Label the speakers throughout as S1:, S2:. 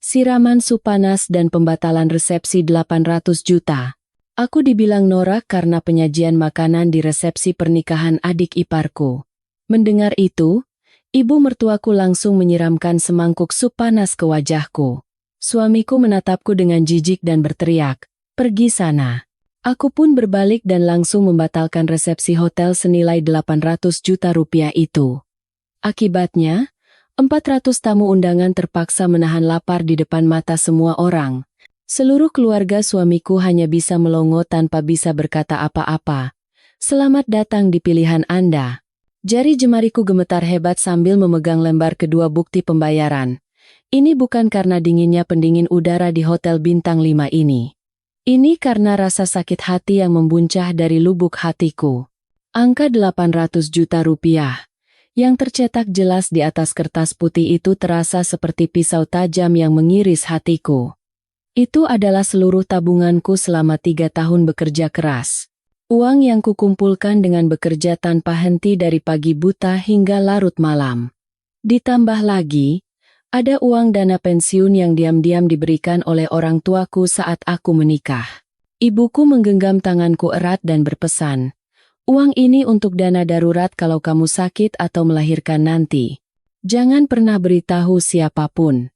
S1: siraman sup panas dan pembatalan resepsi 800 juta. Aku dibilang norak karena penyajian makanan di resepsi pernikahan adik iparku. Mendengar itu, ibu mertuaku langsung menyiramkan semangkuk sup panas ke wajahku. Suamiku menatapku dengan jijik dan berteriak, "Pergi sana." Aku pun berbalik dan langsung membatalkan resepsi hotel senilai 800 juta rupiah itu. Akibatnya, 400 tamu undangan terpaksa menahan lapar di depan mata semua orang. Seluruh keluarga suamiku hanya bisa melongo tanpa bisa berkata apa-apa. "Selamat datang di pilihan Anda." Jari jemariku gemetar hebat sambil memegang lembar kedua bukti pembayaran. Ini bukan karena dinginnya pendingin udara di Hotel Bintang 5 ini. Ini karena rasa sakit hati yang membuncah dari lubuk hatiku. Angka 800 juta rupiah yang tercetak jelas di atas kertas putih itu terasa seperti pisau tajam yang mengiris hatiku. Itu adalah seluruh tabunganku selama 3 tahun bekerja keras. Uang yang kukumpulkan dengan bekerja tanpa henti dari pagi buta hingga larut malam. Ditambah lagi, ada uang dana pensiun yang diam-diam diberikan oleh orang tuaku saat aku menikah. Ibuku menggenggam tanganku erat dan berpesan, "Uang ini untuk dana darurat kalau kamu sakit atau melahirkan nanti. Jangan pernah beritahu siapapun."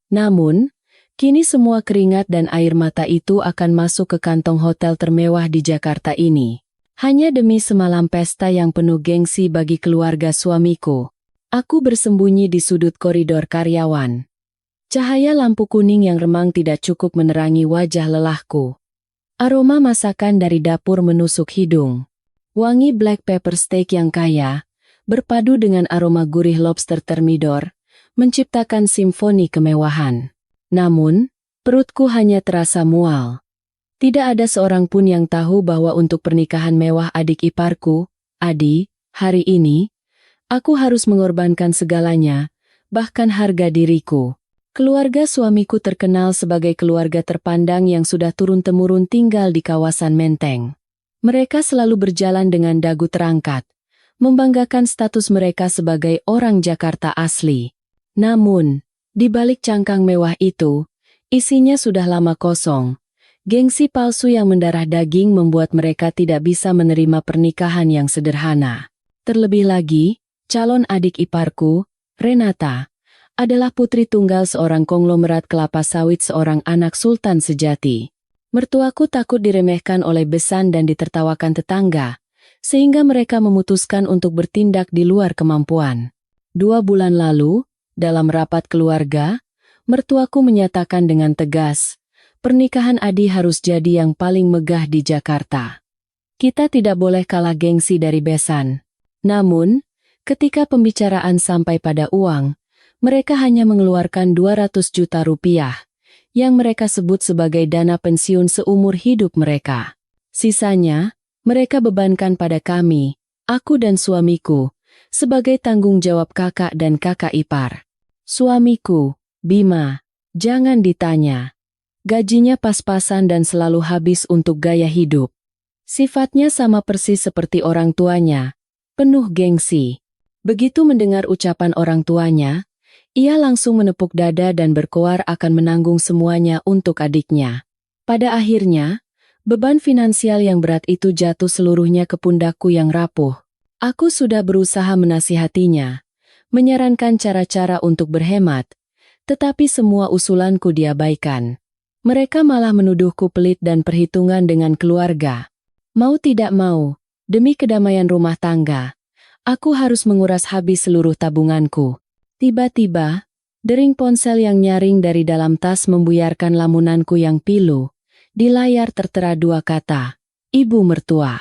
S1: Namun, kini semua keringat dan air mata itu akan masuk ke kantong hotel termewah di Jakarta ini. Hanya demi semalam pesta yang penuh gengsi bagi keluarga suamiku. Aku bersembunyi di sudut koridor karyawan. Cahaya lampu kuning yang remang tidak cukup menerangi wajah lelahku. Aroma masakan dari dapur menusuk hidung. Wangi black pepper steak yang kaya, berpadu dengan aroma gurih lobster termidor, menciptakan simfoni kemewahan. Namun, perutku hanya terasa mual. Tidak ada seorang pun yang tahu bahwa untuk pernikahan mewah adik iparku, Adi, hari ini, aku harus mengorbankan segalanya, bahkan harga diriku. Keluarga suamiku terkenal sebagai keluarga terpandang yang sudah turun-temurun tinggal di kawasan Menteng. Mereka selalu berjalan dengan dagu terangkat, membanggakan status mereka sebagai orang Jakarta asli. Namun, di balik cangkang mewah itu, isinya sudah lama kosong. Gengsi palsu yang mendarah daging membuat mereka tidak bisa menerima pernikahan yang sederhana. Terlebih lagi, calon adik iparku, Renata, adalah putri tunggal seorang konglomerat kelapa sawit seorang anak sultan sejati. Mertuaku takut diremehkan oleh besan dan ditertawakan tetangga, sehingga mereka memutuskan untuk bertindak di luar kemampuan. 2 bulan lalu, dalam rapat keluarga, mertuaku menyatakan dengan tegas, pernikahan Adi harus jadi yang paling megah di Jakarta. Kita tidak boleh kalah gengsi dari besan. Namun, ketika pembicaraan sampai pada uang, mereka hanya mengeluarkan 200 juta rupiah, yang mereka sebut sebagai dana pensiun seumur hidup mereka. Sisanya, mereka bebankan pada kami, aku dan suamiku, sebagai tanggung jawab kakak dan kakak ipar. Suamiku, Bima, jangan ditanya. Gajinya pas-pasan dan selalu habis untuk gaya hidup. Sifatnya sama persis seperti orang tuanya, penuh gengsi. Begitu mendengar ucapan orang tuanya, ia langsung menepuk dada dan berkoar akan menanggung semuanya untuk adiknya. Pada akhirnya, beban finansial yang berat itu jatuh seluruhnya ke pundakku yang rapuh. Aku sudah berusaha menasihatinya, menyarankan cara-cara untuk berhemat, tetapi semua usulanku diabaikan. Mereka malah menuduhku pelit dan perhitungan dengan keluarga. Mau tidak mau, demi kedamaian rumah tangga, aku harus menguras habis seluruh tabunganku. Tiba-tiba, dering ponsel yang nyaring dari dalam tas membuyarkan lamunanku yang pilu. Di layar tertera 2 kata, "Ibu mertua."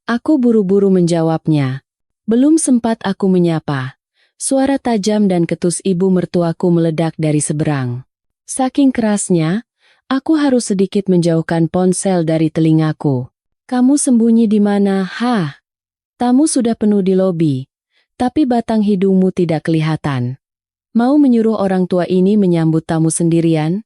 S1: Aku buru-buru menjawabnya. Belum sempat aku menyapa, suara tajam dan ketus ibu mertuaku meledak dari seberang. Saking kerasnya, aku harus sedikit menjauhkan ponsel dari telingaku. "Kamu sembunyi di mana, ha? Tamu sudah penuh di lobi, tapi batang hidungmu tidak kelihatan. Mau menyuruh orang tua ini menyambut tamu sendirian?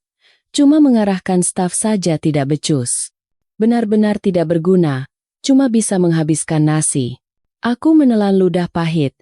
S1: Cuma mengarahkan staf saja tidak becus. Benar-benar tidak berguna, cuma bisa menghabiskan nasi." Aku menelan ludah pahit.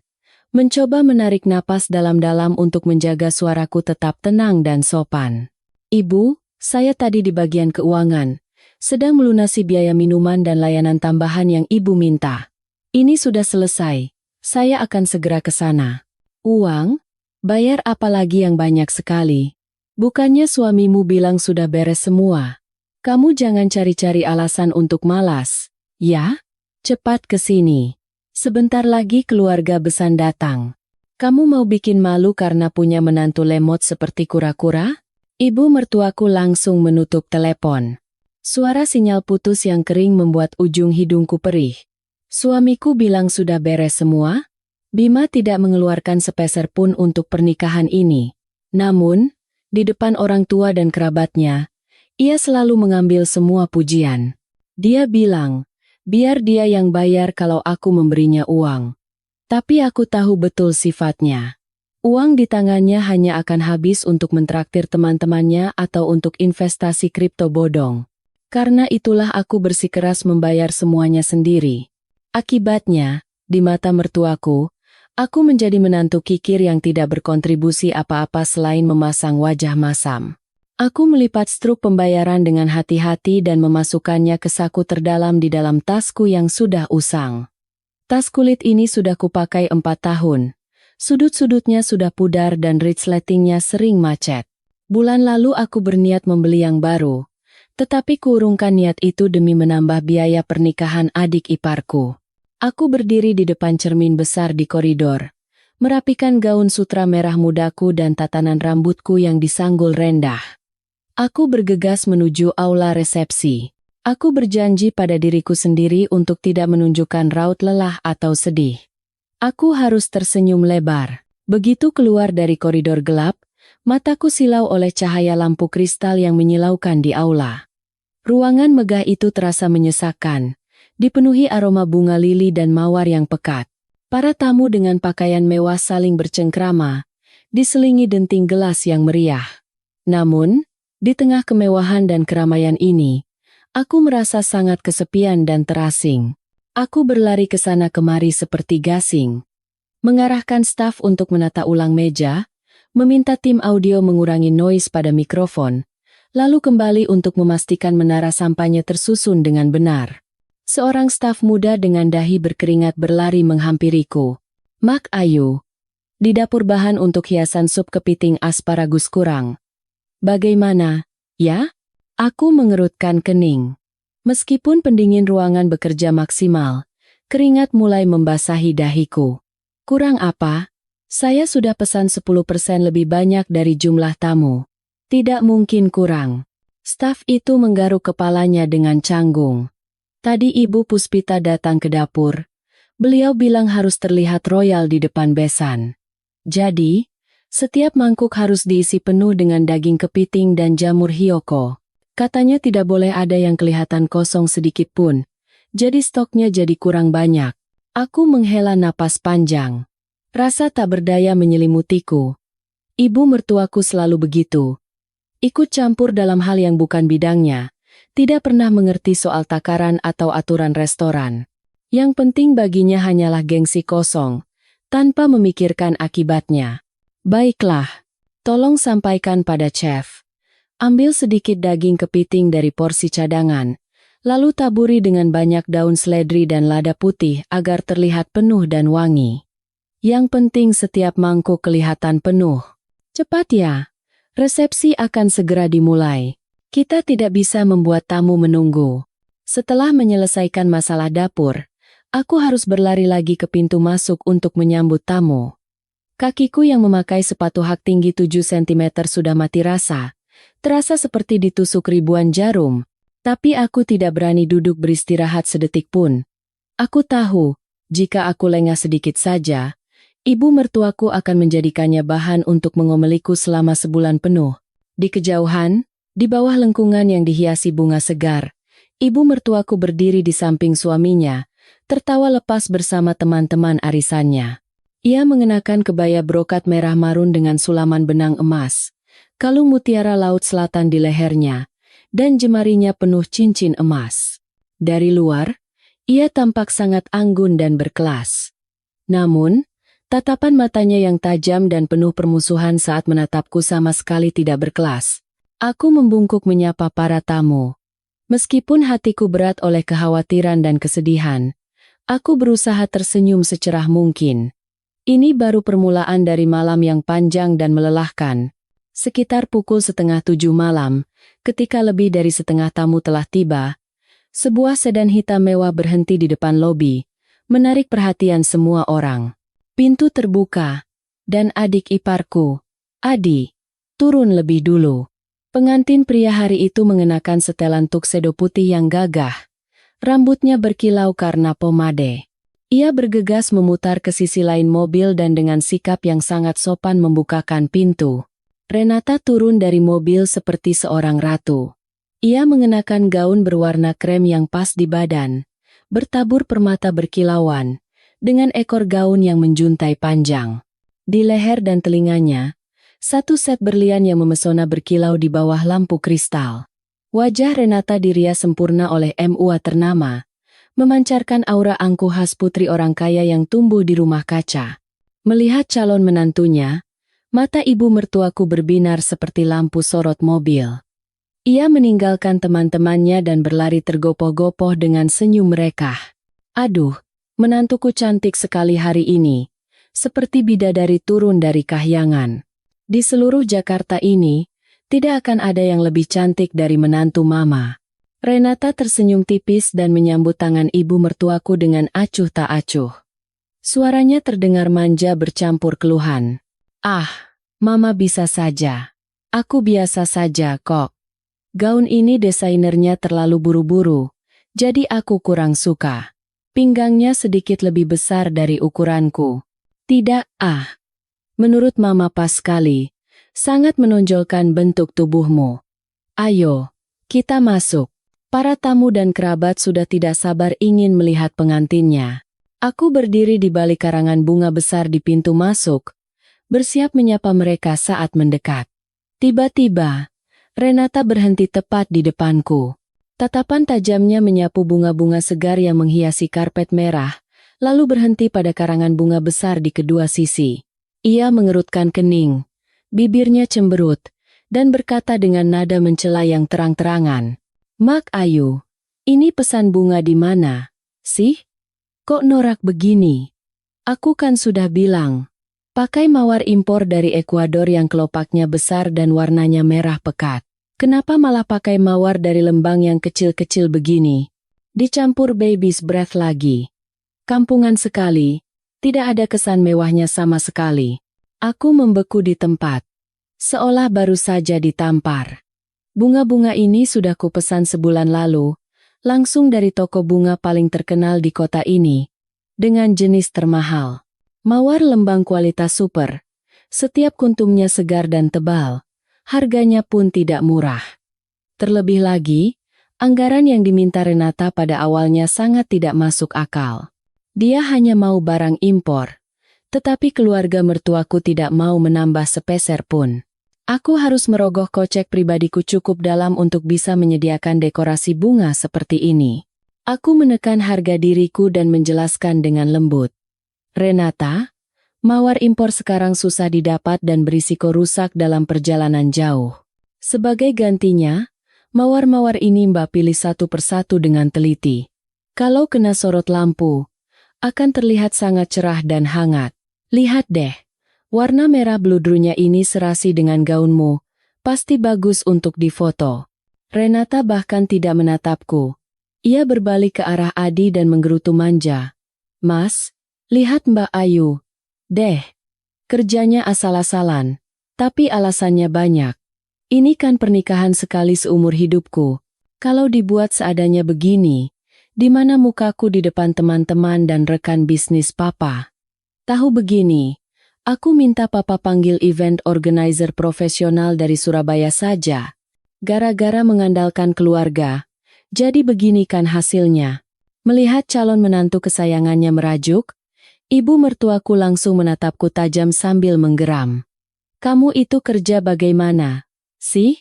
S1: Mencoba menarik napas dalam-dalam untuk menjaga suaraku tetap tenang dan sopan. Ibu, saya tadi di bagian keuangan, sedang melunasi biaya minuman dan layanan tambahan yang ibu minta. Ini sudah selesai, saya akan segera ke sana. Uang? Bayar apa lagi yang banyak sekali? Bukannya suamimu bilang sudah beres semua? Kamu jangan cari-cari alasan untuk malas, ya? Cepat ke sini. Sebentar lagi keluarga besan datang. Kamu mau bikin malu karena punya menantu lemot seperti kura-kura? Ibu mertuaku langsung menutup telepon. Suara sinyal putus yang kering membuat ujung hidungku perih. Suamiku bilang sudah beres semua? Bima tidak mengeluarkan sepeser pun untuk pernikahan ini. Namun, di depan orang tua dan kerabatnya, ia selalu mengambil semua pujian. Dia bilang, biar dia yang bayar kalau aku memberinya uang. Tapi aku tahu betul sifatnya. Uang di tangannya hanya akan habis untuk mentraktir teman-temannya atau untuk investasi kripto bodong. Karena itulah aku bersikeras membayar semuanya sendiri. Akibatnya, di mata mertuaku, aku menjadi menantu kikir yang tidak berkontribusi apa-apa selain memasang wajah masam. Aku melipat struk pembayaran dengan hati-hati dan memasukkannya ke saku terdalam di dalam tasku yang sudah usang. Tas kulit ini sudah kupakai 4 tahun. Sudut-sudutnya sudah pudar dan resletingnya sering macet. Bulan lalu aku berniat membeli yang baru, tetapi kuurungkan niat itu demi menambah biaya pernikahan adik iparku. Aku berdiri di depan cermin besar di koridor, merapikan gaun sutra merah mudaku dan tatanan rambutku yang disanggul rendah. Aku bergegas menuju aula resepsi. Aku berjanji pada diriku sendiri untuk tidak menunjukkan raut lelah atau sedih. Aku harus tersenyum lebar. Begitu keluar dari koridor gelap, mataku silau oleh cahaya lampu kristal yang menyilaukan di aula. Ruangan megah itu terasa menyesakkan, dipenuhi aroma bunga lili dan mawar yang pekat. Para tamu dengan pakaian mewah saling bercengkrama, diselingi denting gelas yang meriah. Namun, di tengah kemewahan dan keramaian ini, aku merasa sangat kesepian dan terasing. Aku berlari ke sana kemari seperti gasing. Mengarahkan staf untuk menata ulang meja, meminta tim audio mengurangi noise pada mikrofon, lalu kembali untuk memastikan menara sampainya tersusun dengan benar. Seorang staf muda dengan dahi berkeringat berlari menghampiriku. Mak Ayu. Di dapur bahan untuk hiasan sup kepiting asparagus kurang. Bagaimana, ya? Aku mengerutkan kening. Meskipun pendingin ruangan bekerja maksimal, keringat mulai membasahi dahiku. Kurang apa? Saya sudah pesan 10% lebih banyak dari jumlah tamu. Tidak mungkin kurang. Staf itu menggaruk kepalanya dengan canggung. Tadi Ibu Puspita datang ke dapur. Beliau bilang harus terlihat royal di depan besan. Jadi, setiap mangkuk harus diisi penuh dengan daging kepiting dan jamur hiyoko. Katanya tidak boleh ada yang kelihatan kosong sedikit pun. Jadi stoknya jadi kurang banyak. Aku menghela napas panjang. Rasa tak berdaya menyelimutiku. Ibu mertuaku selalu begitu. Ikut campur dalam hal yang bukan bidangnya. Tidak pernah mengerti soal takaran atau aturan restoran. Yang penting baginya hanyalah gengsi kosong, tanpa memikirkan akibatnya. Baiklah, tolong sampaikan pada chef. Ambil sedikit daging kepiting dari porsi cadangan, lalu taburi dengan banyak daun seledri dan lada putih agar terlihat penuh dan wangi. Yang penting setiap mangkuk kelihatan penuh. Cepat ya, resepsi akan segera dimulai. Kita tidak bisa membuat tamu menunggu. Setelah menyelesaikan masalah dapur, aku harus berlari lagi ke pintu masuk untuk menyambut tamu. Kakiku yang memakai sepatu hak tinggi 7 cm sudah mati rasa, terasa seperti ditusuk ribuan jarum, tapi aku tidak berani duduk beristirahat sedetik pun. Aku tahu, jika aku lengah sedikit saja, ibu mertuaku akan menjadikannya bahan untuk mengomeliku selama sebulan penuh. Di kejauhan, di bawah lengkungan yang dihiasi bunga segar, ibu mertuaku berdiri di samping suaminya, tertawa lepas bersama teman-teman arisannya. Ia mengenakan kebaya brokat merah marun dengan sulaman benang emas, kalung mutiara laut selatan di lehernya, dan jemarinya penuh cincin emas. Dari luar, ia tampak sangat anggun dan berkelas. Namun, Tatapan matanya yang tajam dan penuh permusuhan saat menatapku sama sekali tidak berkelas. Aku membungkuk menyapa para tamu. Meskipun hatiku berat oleh kekhawatiran dan kesedihan, aku berusaha tersenyum secerah mungkin. Ini baru permulaan dari malam yang panjang dan melelahkan. Sekitar pukul 6:30 malam, ketika lebih dari setengah tamu telah tiba, sebuah sedan hitam mewah berhenti di depan lobi, menarik perhatian semua orang. Pintu terbuka, dan adik iparku, Adi, turun lebih dulu. Pengantin pria hari itu mengenakan setelan tuxedo putih yang gagah. Rambutnya berkilau karena pomade. Ia bergegas memutar ke sisi lain mobil dan dengan sikap yang sangat sopan membukakan pintu. Renata turun dari mobil seperti seorang ratu. Ia mengenakan gaun berwarna krem yang pas di badan, bertabur permata berkilauan, dengan ekor gaun yang menjuntai panjang. Di leher dan telinganya, satu set berlian yang memesona berkilau di bawah lampu kristal. Wajah Renata dirias sempurna oleh MUA ternama, memancarkan aura angkuh khas putri orang kaya yang tumbuh di rumah kaca. Melihat calon menantunya, mata ibu mertuaku berbinar seperti lampu sorot mobil. Ia meninggalkan teman-temannya dan berlari tergopoh-gopoh dengan senyum mereka. Aduh, menantuku cantik sekali hari ini, seperti bidadari turun dari kahyangan. Di seluruh Jakarta ini, tidak akan ada yang lebih cantik dari menantu mama. Renata tersenyum tipis dan menyambut tangan ibu mertuaku dengan acuh tak acuh. Suaranya terdengar manja bercampur keluhan. Ah, mama bisa saja. Aku biasa saja kok. Gaun ini desainernya terlalu buru-buru, jadi aku kurang suka. Pinggangnya sedikit lebih besar dari ukuranku. Tidak, menurut mama pas sekali. Sangat menonjolkan bentuk tubuhmu. Ayo, kita masuk. Para tamu dan kerabat sudah tidak sabar ingin melihat pengantinnya. Aku berdiri di balik karangan bunga besar di pintu masuk, bersiap menyapa mereka saat mendekat. Tiba-tiba, Renata berhenti tepat di depanku. Tatapan tajamnya menyapu bunga-bunga segar yang menghiasi karpet merah, lalu berhenti pada karangan bunga besar di kedua sisi. Ia mengerutkan kening, bibirnya cemberut, dan berkata dengan nada mencela yang terang-terangan. Mak Ayu, ini pesan bunga di mana, sih? Kok norak begini? Aku kan sudah bilang, pakai mawar impor dari Ekuador yang kelopaknya besar dan warnanya merah pekat. Kenapa malah pakai mawar dari Lembang yang kecil-kecil begini? Dicampur baby's breath lagi. Kampungan sekali, tidak ada kesan mewahnya sama sekali. Aku membeku di tempat, seolah baru saja ditampar. Bunga-bunga ini sudah kupesan sebulan lalu, langsung dari toko bunga paling terkenal di kota ini, dengan jenis termahal. Mawar Lembang kualitas super, setiap kuntumnya segar dan tebal. Harganya pun tidak murah. Terlebih lagi, anggaran yang diminta Renata pada awalnya sangat tidak masuk akal. Dia hanya mau barang impor, tetapi keluarga mertuaku tidak mau menambah sepeser pun. Aku harus merogoh kocek pribadiku cukup dalam untuk bisa menyediakan dekorasi bunga seperti ini. Aku menekan harga diriku dan menjelaskan dengan lembut. Renata, mawar impor sekarang susah didapat dan berisiko rusak dalam perjalanan jauh. Sebagai gantinya, mawar-mawar ini Mbak pilih satu persatu dengan teliti. Kalau kena sorot lampu, akan terlihat sangat cerah dan hangat. Lihat deh, warna merah bludrunya ini serasi dengan gaunmu, pasti bagus untuk difoto. Renata bahkan tidak menatapku. Ia berbalik ke arah Adi dan menggerutu manja. Mas, lihat Mbak Ayu. Deh, kerjanya asal-asalan, tapi alasannya banyak. Ini kan pernikahan sekali seumur hidupku. Kalau dibuat seadanya begini, di mana mukaku di depan teman-teman dan rekan bisnis papa? Tahu begini, aku minta papa panggil event organizer profesional dari Surabaya saja. Gara-gara mengandalkan keluarga, jadi begini kan hasilnya. Melihat calon menantu kesayangannya merajuk, ibu mertuaku langsung menatapku tajam sambil menggeram. Kamu itu kerja bagaimana, sih?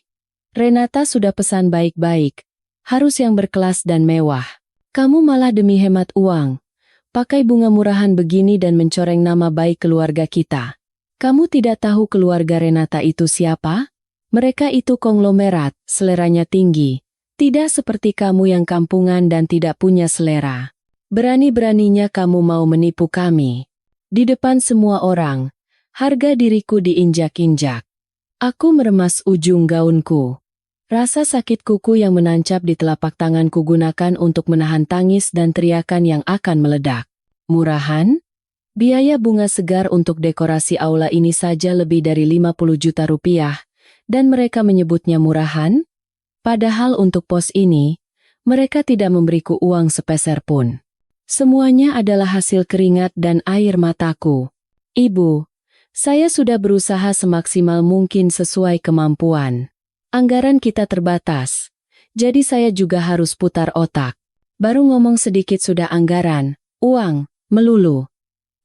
S1: Renata sudah pesan baik-baik, harus yang berkelas dan mewah. Kamu malah demi hemat uang, pakai bunga murahan begini dan mencoreng nama baik keluarga kita. Kamu tidak tahu keluarga Renata itu siapa? Mereka itu konglomerat, seleranya tinggi. Tidak seperti kamu yang kampungan dan tidak punya selera. Berani-beraninya kamu mau menipu kami. Di depan semua orang, harga diriku diinjak-injak. Aku meremas ujung gaunku. Rasa sakit kuku yang menancap di telapak tanganku gunakan untuk menahan tangis dan teriakan yang akan meledak. Murahan? Biaya bunga segar untuk dekorasi aula ini saja lebih dari 50 juta rupiah, dan mereka menyebutnya murahan? Padahal untuk pos ini, mereka tidak memberiku uang sepeser pun. Semuanya adalah hasil keringat dan air mataku. Ibu, saya sudah berusaha semaksimal mungkin sesuai kemampuan. Anggaran kita terbatas, jadi saya juga harus putar otak. Baru ngomong sedikit sudah anggaran, uang, melulu.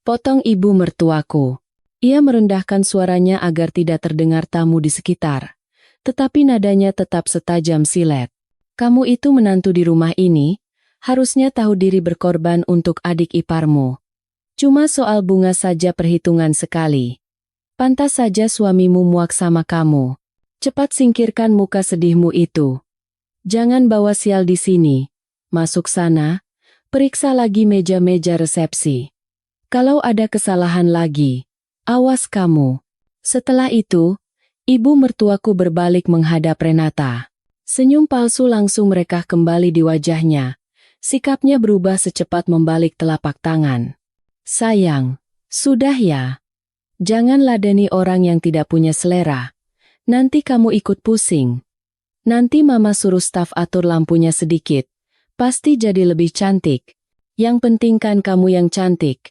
S1: Potong ibu mertuaku. Ia merendahkan suaranya agar tidak terdengar tamu di sekitar. Tetapi nadanya tetap setajam silet. Kamu itu menantu di rumah ini, harusnya tahu diri berkorban untuk adik iparmu. Cuma soal bunga saja perhitungan sekali. Pantas saja suamimu muak sama kamu. Cepat singkirkan muka sedihmu itu. Jangan bawa sial di sini. Masuk sana, periksa lagi meja-meja resepsi. Kalau ada kesalahan lagi, awas kamu. Setelah itu, ibu mertuaku berbalik menghadap Renata. Senyum palsu langsung merekah kembali di wajahnya. Sikapnya berubah secepat membalik telapak tangan. Sayang, sudah ya. Jangan ladeni orang yang tidak punya selera. Nanti kamu ikut pusing. Nanti mama suruh staf atur lampunya sedikit. Pasti jadi lebih cantik. Yang penting kan kamu yang cantik.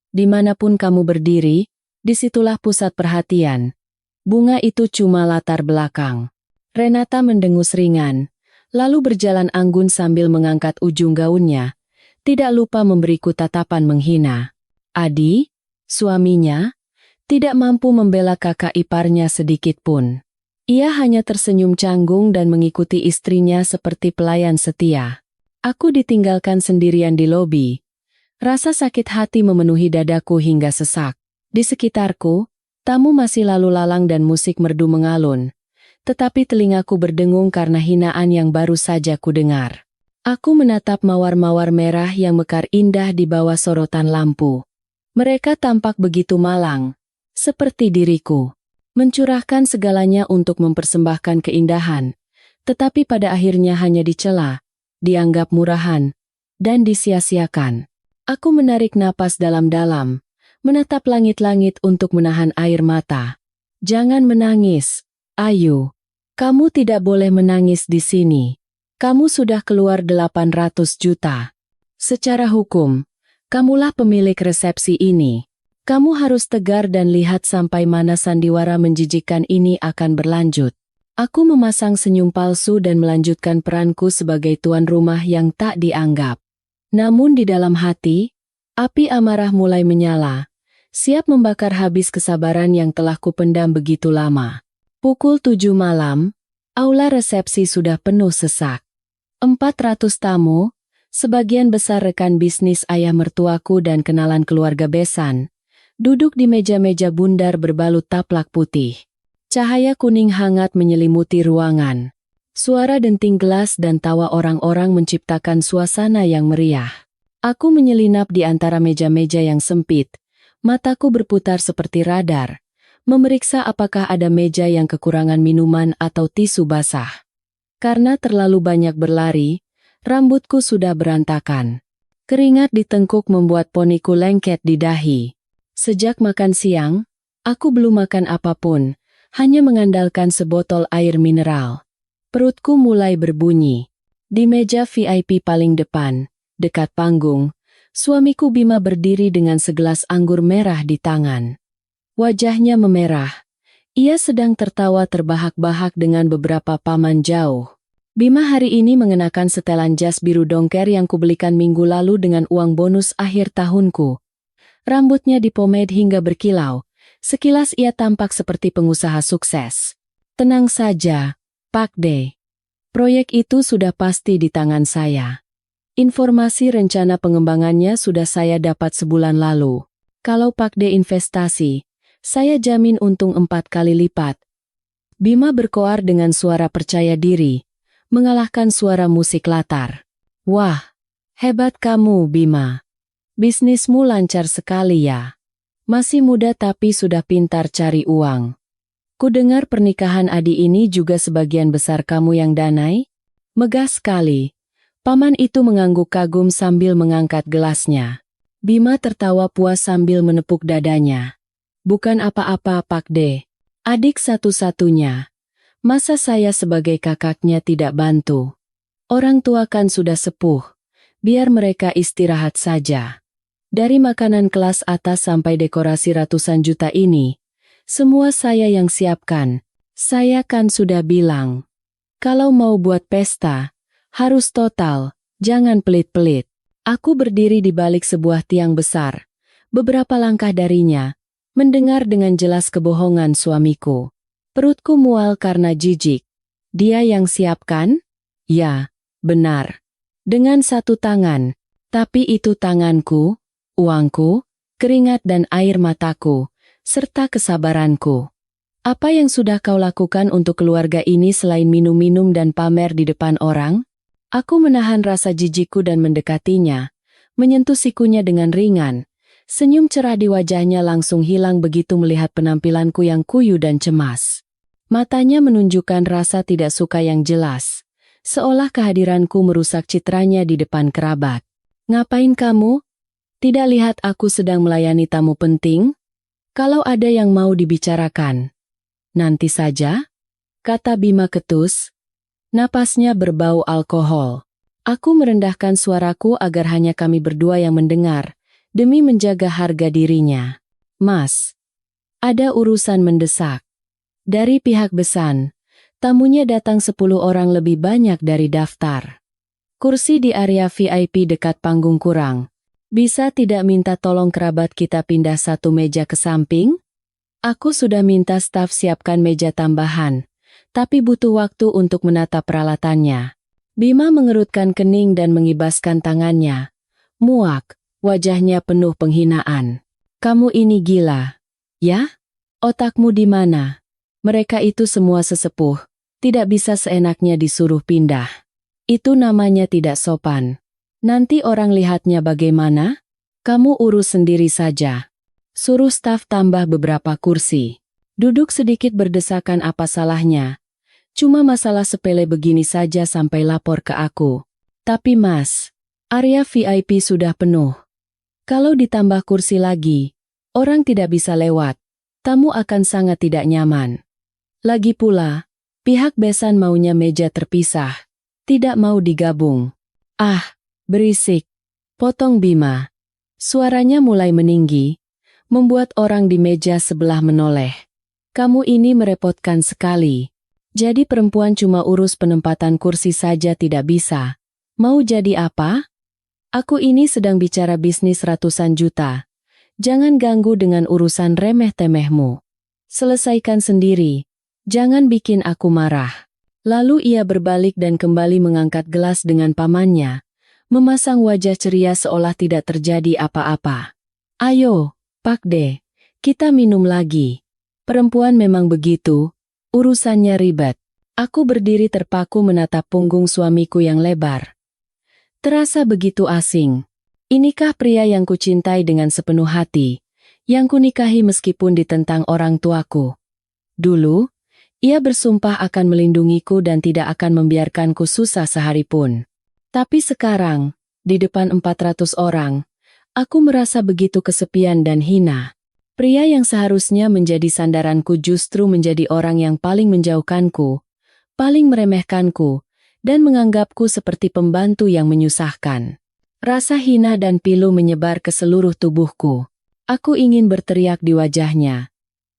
S1: Dimanapun kamu berdiri, disitulah pusat perhatian. Bunga itu cuma latar belakang. Renata mendengus ringan, lalu berjalan anggun sambil mengangkat ujung gaunnya. Tidak lupa memberiku tatapan menghina. Adi, suaminya, tidak mampu membela kakak iparnya sedikit pun. Ia hanya tersenyum canggung dan mengikuti istrinya seperti pelayan setia. Aku ditinggalkan sendirian di lobi. Rasa sakit hati memenuhi dadaku hingga sesak. Di sekitarku, tamu masih lalu lalang dan musik merdu mengalun. Tetapi telingaku berdengung karena hinaan yang baru saja kudengar. Aku menatap mawar-mawar merah yang mekar indah di bawah sorotan lampu. Mereka tampak begitu malang, seperti diriku. Mencurahkan segalanya untuk mempersembahkan keindahan. Tetapi pada akhirnya hanya dicela, dianggap murahan, dan disia-siakan. Aku menarik napas dalam-dalam, menatap langit-langit untuk menahan air mata. Jangan menangis, Ayu. Kamu tidak boleh menangis di sini. Kamu sudah keluar 800 juta. Secara hukum, kamulah pemilik resepsi ini. Kamu harus tegar dan lihat sampai mana sandiwara menjijikkan ini akan berlanjut. Aku memasang senyum palsu dan melanjutkan peranku sebagai tuan rumah yang tak dianggap. Namun di dalam hati, api amarah mulai menyala, siap membakar habis kesabaran yang telah kupendam begitu lama. Pukul 7 malam, aula resepsi sudah penuh sesak. 400 tamu, sebagian besar rekan bisnis ayah mertuaku dan kenalan keluarga besan, duduk di meja-meja bundar berbalut taplak putih. Cahaya kuning hangat menyelimuti ruangan. Suara denting gelas dan tawa orang-orang menciptakan suasana yang meriah. Aku menyelinap di antara meja-meja yang sempit. Mataku berputar seperti radar, memeriksa apakah ada meja yang kekurangan minuman atau tisu basah. Karena terlalu banyak berlari, rambutku sudah berantakan. Keringat di tengkuk membuat poniku lengket di dahi. Sejak makan siang, aku belum makan apapun, hanya mengandalkan sebotol air mineral. Perutku mulai berbunyi. Di meja VIP paling depan, dekat panggung, suamiku Bima berdiri dengan segelas anggur merah di tangan. Wajahnya memerah. Ia sedang tertawa terbahak-bahak dengan beberapa paman jauh. Bima hari ini mengenakan setelan jas biru dongker yang kubelikan minggu lalu dengan uang bonus akhir tahunku. Rambutnya dipomade hingga berkilau. Sekilas ia tampak seperti pengusaha sukses. Tenang saja, Pak D. Proyek itu sudah pasti di tangan saya. Informasi rencana pengembangannya sudah saya dapat sebulan lalu. Kalau Pak D investasi, saya jamin untung 4 kali lipat. Bima berkoar dengan suara percaya diri, mengalahkan suara musik latar. Wah, hebat kamu, Bima. Bisnismu lancar sekali ya. Masih muda tapi sudah pintar cari uang. Kudengar pernikahan Adi ini juga sebagian besar kamu yang danai? Megah sekali. Paman itu mengangguk kagum sambil mengangkat gelasnya. Bima tertawa puas sambil menepuk dadanya. Bukan apa-apa Pak D. Adik satu-satunya. Masa saya sebagai kakaknya tidak bantu? Orang tua kan sudah sepuh. Biar mereka istirahat saja. Dari makanan kelas atas sampai dekorasi ratusan juta ini, semua saya yang siapkan. Saya kan sudah bilang. Kalau mau buat pesta, harus total, jangan pelit-pelit. Aku berdiri di balik sebuah tiang besar. Beberapa langkah darinya, mendengar dengan jelas kebohongan suamiku. Perutku mual karena jijik. Dia yang siapkan? Ya, benar. Dengan satu tangan, tapi itu tanganku, uangku, keringat dan air mataku, serta kesabaranku. Apa yang sudah kau lakukan untuk keluarga ini selain minum-minum dan pamer di depan orang? Aku menahan rasa jijikku dan mendekatinya, menyentuh sikunya dengan ringan. Senyum cerah di wajahnya langsung hilang begitu melihat penampilanku yang kuyu dan cemas. Matanya menunjukkan rasa tidak suka yang jelas, seolah kehadiranku merusak citranya di depan kerabat. Ngapain kamu? Tidak lihat aku sedang melayani tamu penting? Kalau ada yang mau dibicarakan, nanti saja, kata Bima ketus. Napasnya berbau alkohol. Aku merendahkan suaraku agar hanya kami berdua yang mendengar, demi menjaga harga dirinya. Mas, ada urusan mendesak. Dari pihak Besan, tamunya datang 10 orang lebih banyak dari daftar. Kursi di area VIP dekat panggung kurang. Bisa tidak minta tolong kerabat kita pindah satu meja ke samping? Aku sudah minta staf siapkan meja tambahan, tapi butuh waktu untuk menata peralatannya. Bima mengerutkan kening dan mengibaskan tangannya. Muak, wajahnya penuh penghinaan. Kamu ini gila, ya? Otakmu di mana? Mereka itu semua sesepuh, tidak bisa seenaknya disuruh pindah. Itu namanya tidak sopan. Nanti orang lihatnya bagaimana? Kamu urus sendiri saja. Suruh staf tambah beberapa kursi. Duduk sedikit berdesakan apa salahnya. Cuma masalah sepele begini saja sampai lapor ke aku. Tapi mas, area VIP sudah penuh. Kalau ditambah kursi lagi, orang tidak bisa lewat. Tamu akan sangat tidak nyaman. Lagi pula, pihak Besan maunya meja terpisah. Tidak mau digabung. Ah, berisik. Potong Bima. Suaranya mulai meninggi, membuat orang di meja sebelah menoleh. Kamu ini merepotkan sekali. Jadi perempuan cuma urus penempatan kursi saja tidak bisa. Mau jadi apa? Aku ini sedang bicara bisnis ratusan juta. Jangan ganggu dengan urusan remeh-temehmu. Selesaikan sendiri. Jangan bikin aku marah. Lalu ia berbalik dan kembali mengangkat gelas dengan pamannya, memasang wajah ceria seolah tidak terjadi apa-apa. Ayo, Pak D, kita minum lagi. Perempuan memang begitu, urusannya ribet. Aku berdiri terpaku menatap punggung suamiku yang lebar. Terasa begitu asing. Inikah pria yang kucintai dengan sepenuh hati, yang kunikahi meskipun ditentang orang tuaku. Dulu, ia bersumpah akan melindungiku dan tidak akan membiarkanku susah seharipun. Tapi sekarang, di depan 400 orang, aku merasa begitu kesepian dan hina. Pria yang seharusnya menjadi sandaranku justru menjadi orang yang paling menjauhkanku, paling meremehkanku, dan menganggapku seperti pembantu yang menyusahkan. Rasa hina dan pilu menyebar ke seluruh tubuhku. Aku ingin berteriak di wajahnya.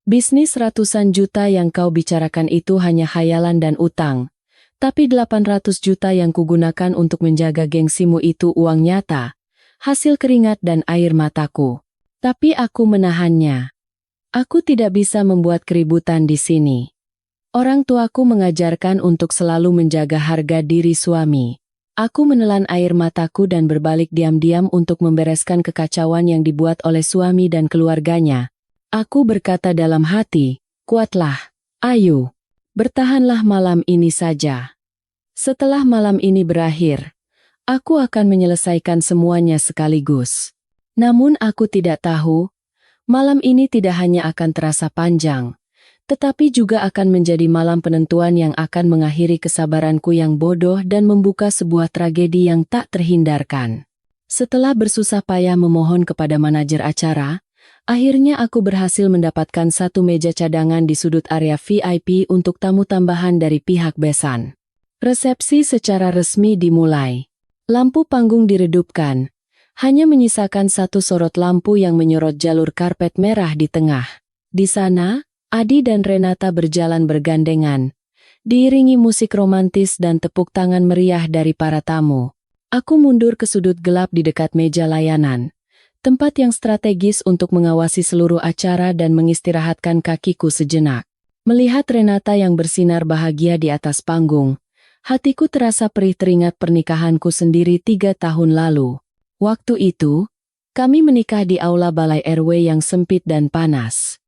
S1: Bisnis ratusan juta yang kau bicarakan itu hanya khayalan dan utang. Tapi 800 juta yang kugunakan untuk menjaga gengsimu itu uang nyata. Hasil keringat dan air mataku. Tapi aku menahannya. Aku tidak bisa membuat keributan di sini. Orang tuaku mengajarkan untuk selalu menjaga harga diri suami. Aku menelan air mataku dan berbalik diam-diam untuk membereskan kekacauan yang dibuat oleh suami dan keluarganya. Aku berkata dalam hati, kuatlah, Ayu. Bertahanlah malam ini saja. Setelah malam ini berakhir, aku akan menyelesaikan semuanya sekaligus. Namun aku tidak tahu, malam ini tidak hanya akan terasa panjang, tetapi juga akan menjadi malam penentuan yang akan mengakhiri kesabaranku yang bodoh dan membuka sebuah tragedi yang tak terhindarkan. Setelah bersusah payah memohon kepada manajer acara, akhirnya aku berhasil mendapatkan satu meja cadangan di sudut area VIP untuk tamu tambahan dari pihak besan. Resepsi secara resmi dimulai. Lampu panggung diredupkan, hanya menyisakan satu sorot lampu yang menyorot jalur karpet merah di tengah. Di sana, Adi dan Renata berjalan bergandengan, diiringi musik romantis dan tepuk tangan meriah dari para tamu. Aku mundur ke sudut gelap di dekat meja layanan, tempat yang strategis untuk mengawasi seluruh acara dan mengistirahatkan kakiku sejenak. Melihat Renata yang bersinar bahagia di atas panggung, hatiku terasa perih teringat pernikahanku sendiri 3 tahun lalu. Waktu itu, kami menikah di aula balai RW yang sempit dan panas.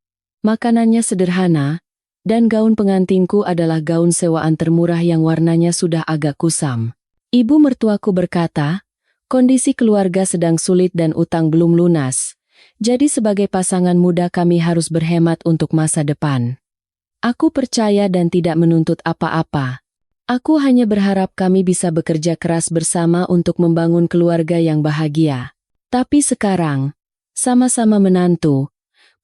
S1: Makanannya sederhana, dan gaun pengantinku adalah gaun sewaan termurah yang warnanya sudah agak kusam. Ibu mertuaku berkata, kondisi keluarga sedang sulit dan utang belum lunas, jadi sebagai pasangan muda kami harus berhemat untuk masa depan. Aku percaya dan tidak menuntut apa-apa. Aku hanya berharap kami bisa bekerja keras bersama untuk membangun keluarga yang bahagia. Tapi sekarang, sama-sama menantu,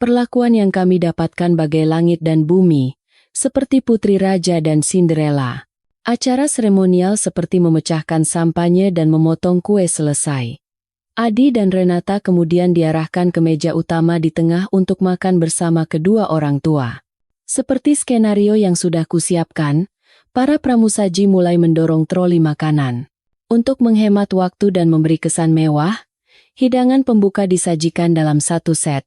S1: perlakuan yang kami dapatkan bagai langit dan bumi, seperti Putri Raja dan Cinderella. Acara seremonial seperti memecahkan sampanye dan memotong kue selesai. Adi dan Renata kemudian diarahkan ke meja utama di tengah untuk makan bersama kedua orang tua. Seperti skenario yang sudah kusiapkan, para pramusaji mulai mendorong troli makanan. Untuk menghemat waktu dan memberi kesan mewah, hidangan pembuka disajikan dalam satu set.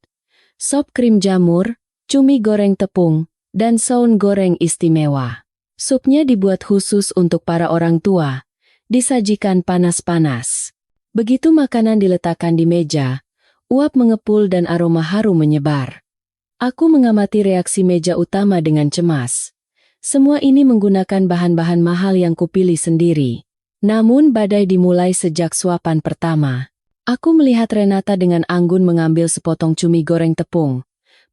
S1: Sop krim jamur, cumi goreng tepung, dan saun goreng istimewa. Supnya dibuat khusus untuk para orang tua, disajikan panas-panas. Begitu makanan diletakkan di meja, uap mengepul dan aroma harum menyebar. Aku mengamati reaksi meja utama dengan cemas. Semua ini menggunakan bahan-bahan mahal yang kupilih sendiri. Namun badai dimulai sejak suapan pertama. Aku melihat Renata dengan anggun mengambil sepotong cumi goreng tepung,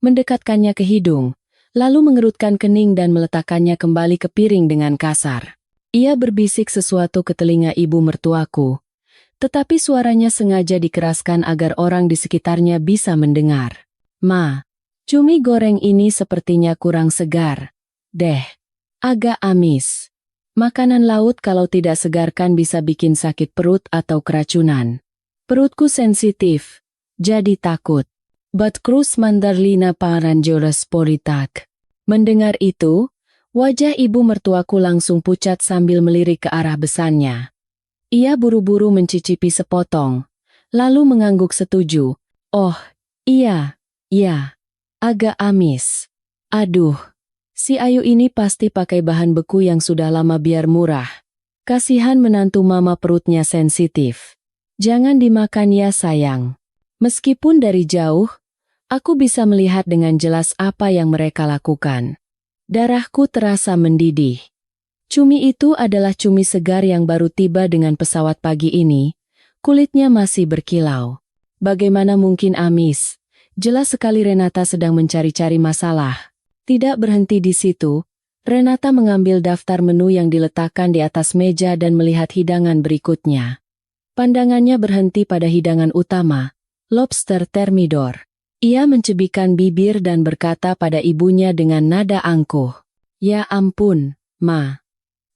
S1: mendekatkannya ke hidung, lalu mengerutkan kening dan meletakkannya kembali ke piring dengan kasar. Ia berbisik sesuatu ke telinga ibu mertuaku, tetapi suaranya sengaja dikeraskan agar orang di sekitarnya bisa mendengar. Ma, cumi goreng ini sepertinya kurang segar. Deh, agak amis. Makanan laut kalau tidak segar kan bisa bikin sakit perut atau keracunan. Perutku sensitif, jadi takut. But Cruz Mandarlina Paranjolas Politak. Mendengar itu, wajah ibu mertuaku langsung pucat sambil melirik ke arah besannya. Ia buru-buru mencicipi sepotong, lalu mengangguk setuju. Oh, iya, agak amis. Aduh, si Ayu ini pasti pakai bahan beku yang sudah lama biar murah. Kasihan menantu mama perutnya sensitif. Jangan dimakan ya sayang. Meskipun dari jauh, aku bisa melihat dengan jelas apa yang mereka lakukan. Darahku terasa mendidih. Cumi itu adalah cumi segar yang baru tiba dengan pesawat pagi ini. Kulitnya masih berkilau. Bagaimana mungkin amis? Jelas sekali Renata sedang mencari-cari masalah. Tidak berhenti di situ, Renata mengambil daftar menu yang diletakkan di atas meja dan melihat hidangan berikutnya. Pandangannya berhenti pada hidangan utama, lobster thermidor. Ia mencebikkan bibir dan berkata pada ibunya dengan nada angkuh. Ya ampun, Ma.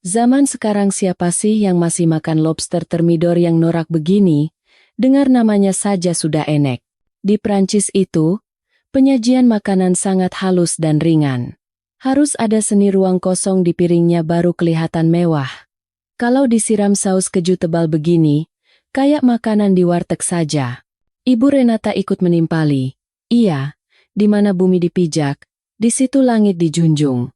S1: Zaman sekarang siapa sih yang masih makan lobster thermidor yang norak begini? Dengar namanya saja sudah enek. Di Prancis itu, penyajian makanan sangat halus dan ringan. Harus ada seni ruang kosong di piringnya baru kelihatan mewah. Kalau disiram saus keju tebal begini, kayak makanan di warteg saja. Ibu Renata ikut menimpali. Iya, di mana bumi dipijak, di situ langit dijunjung.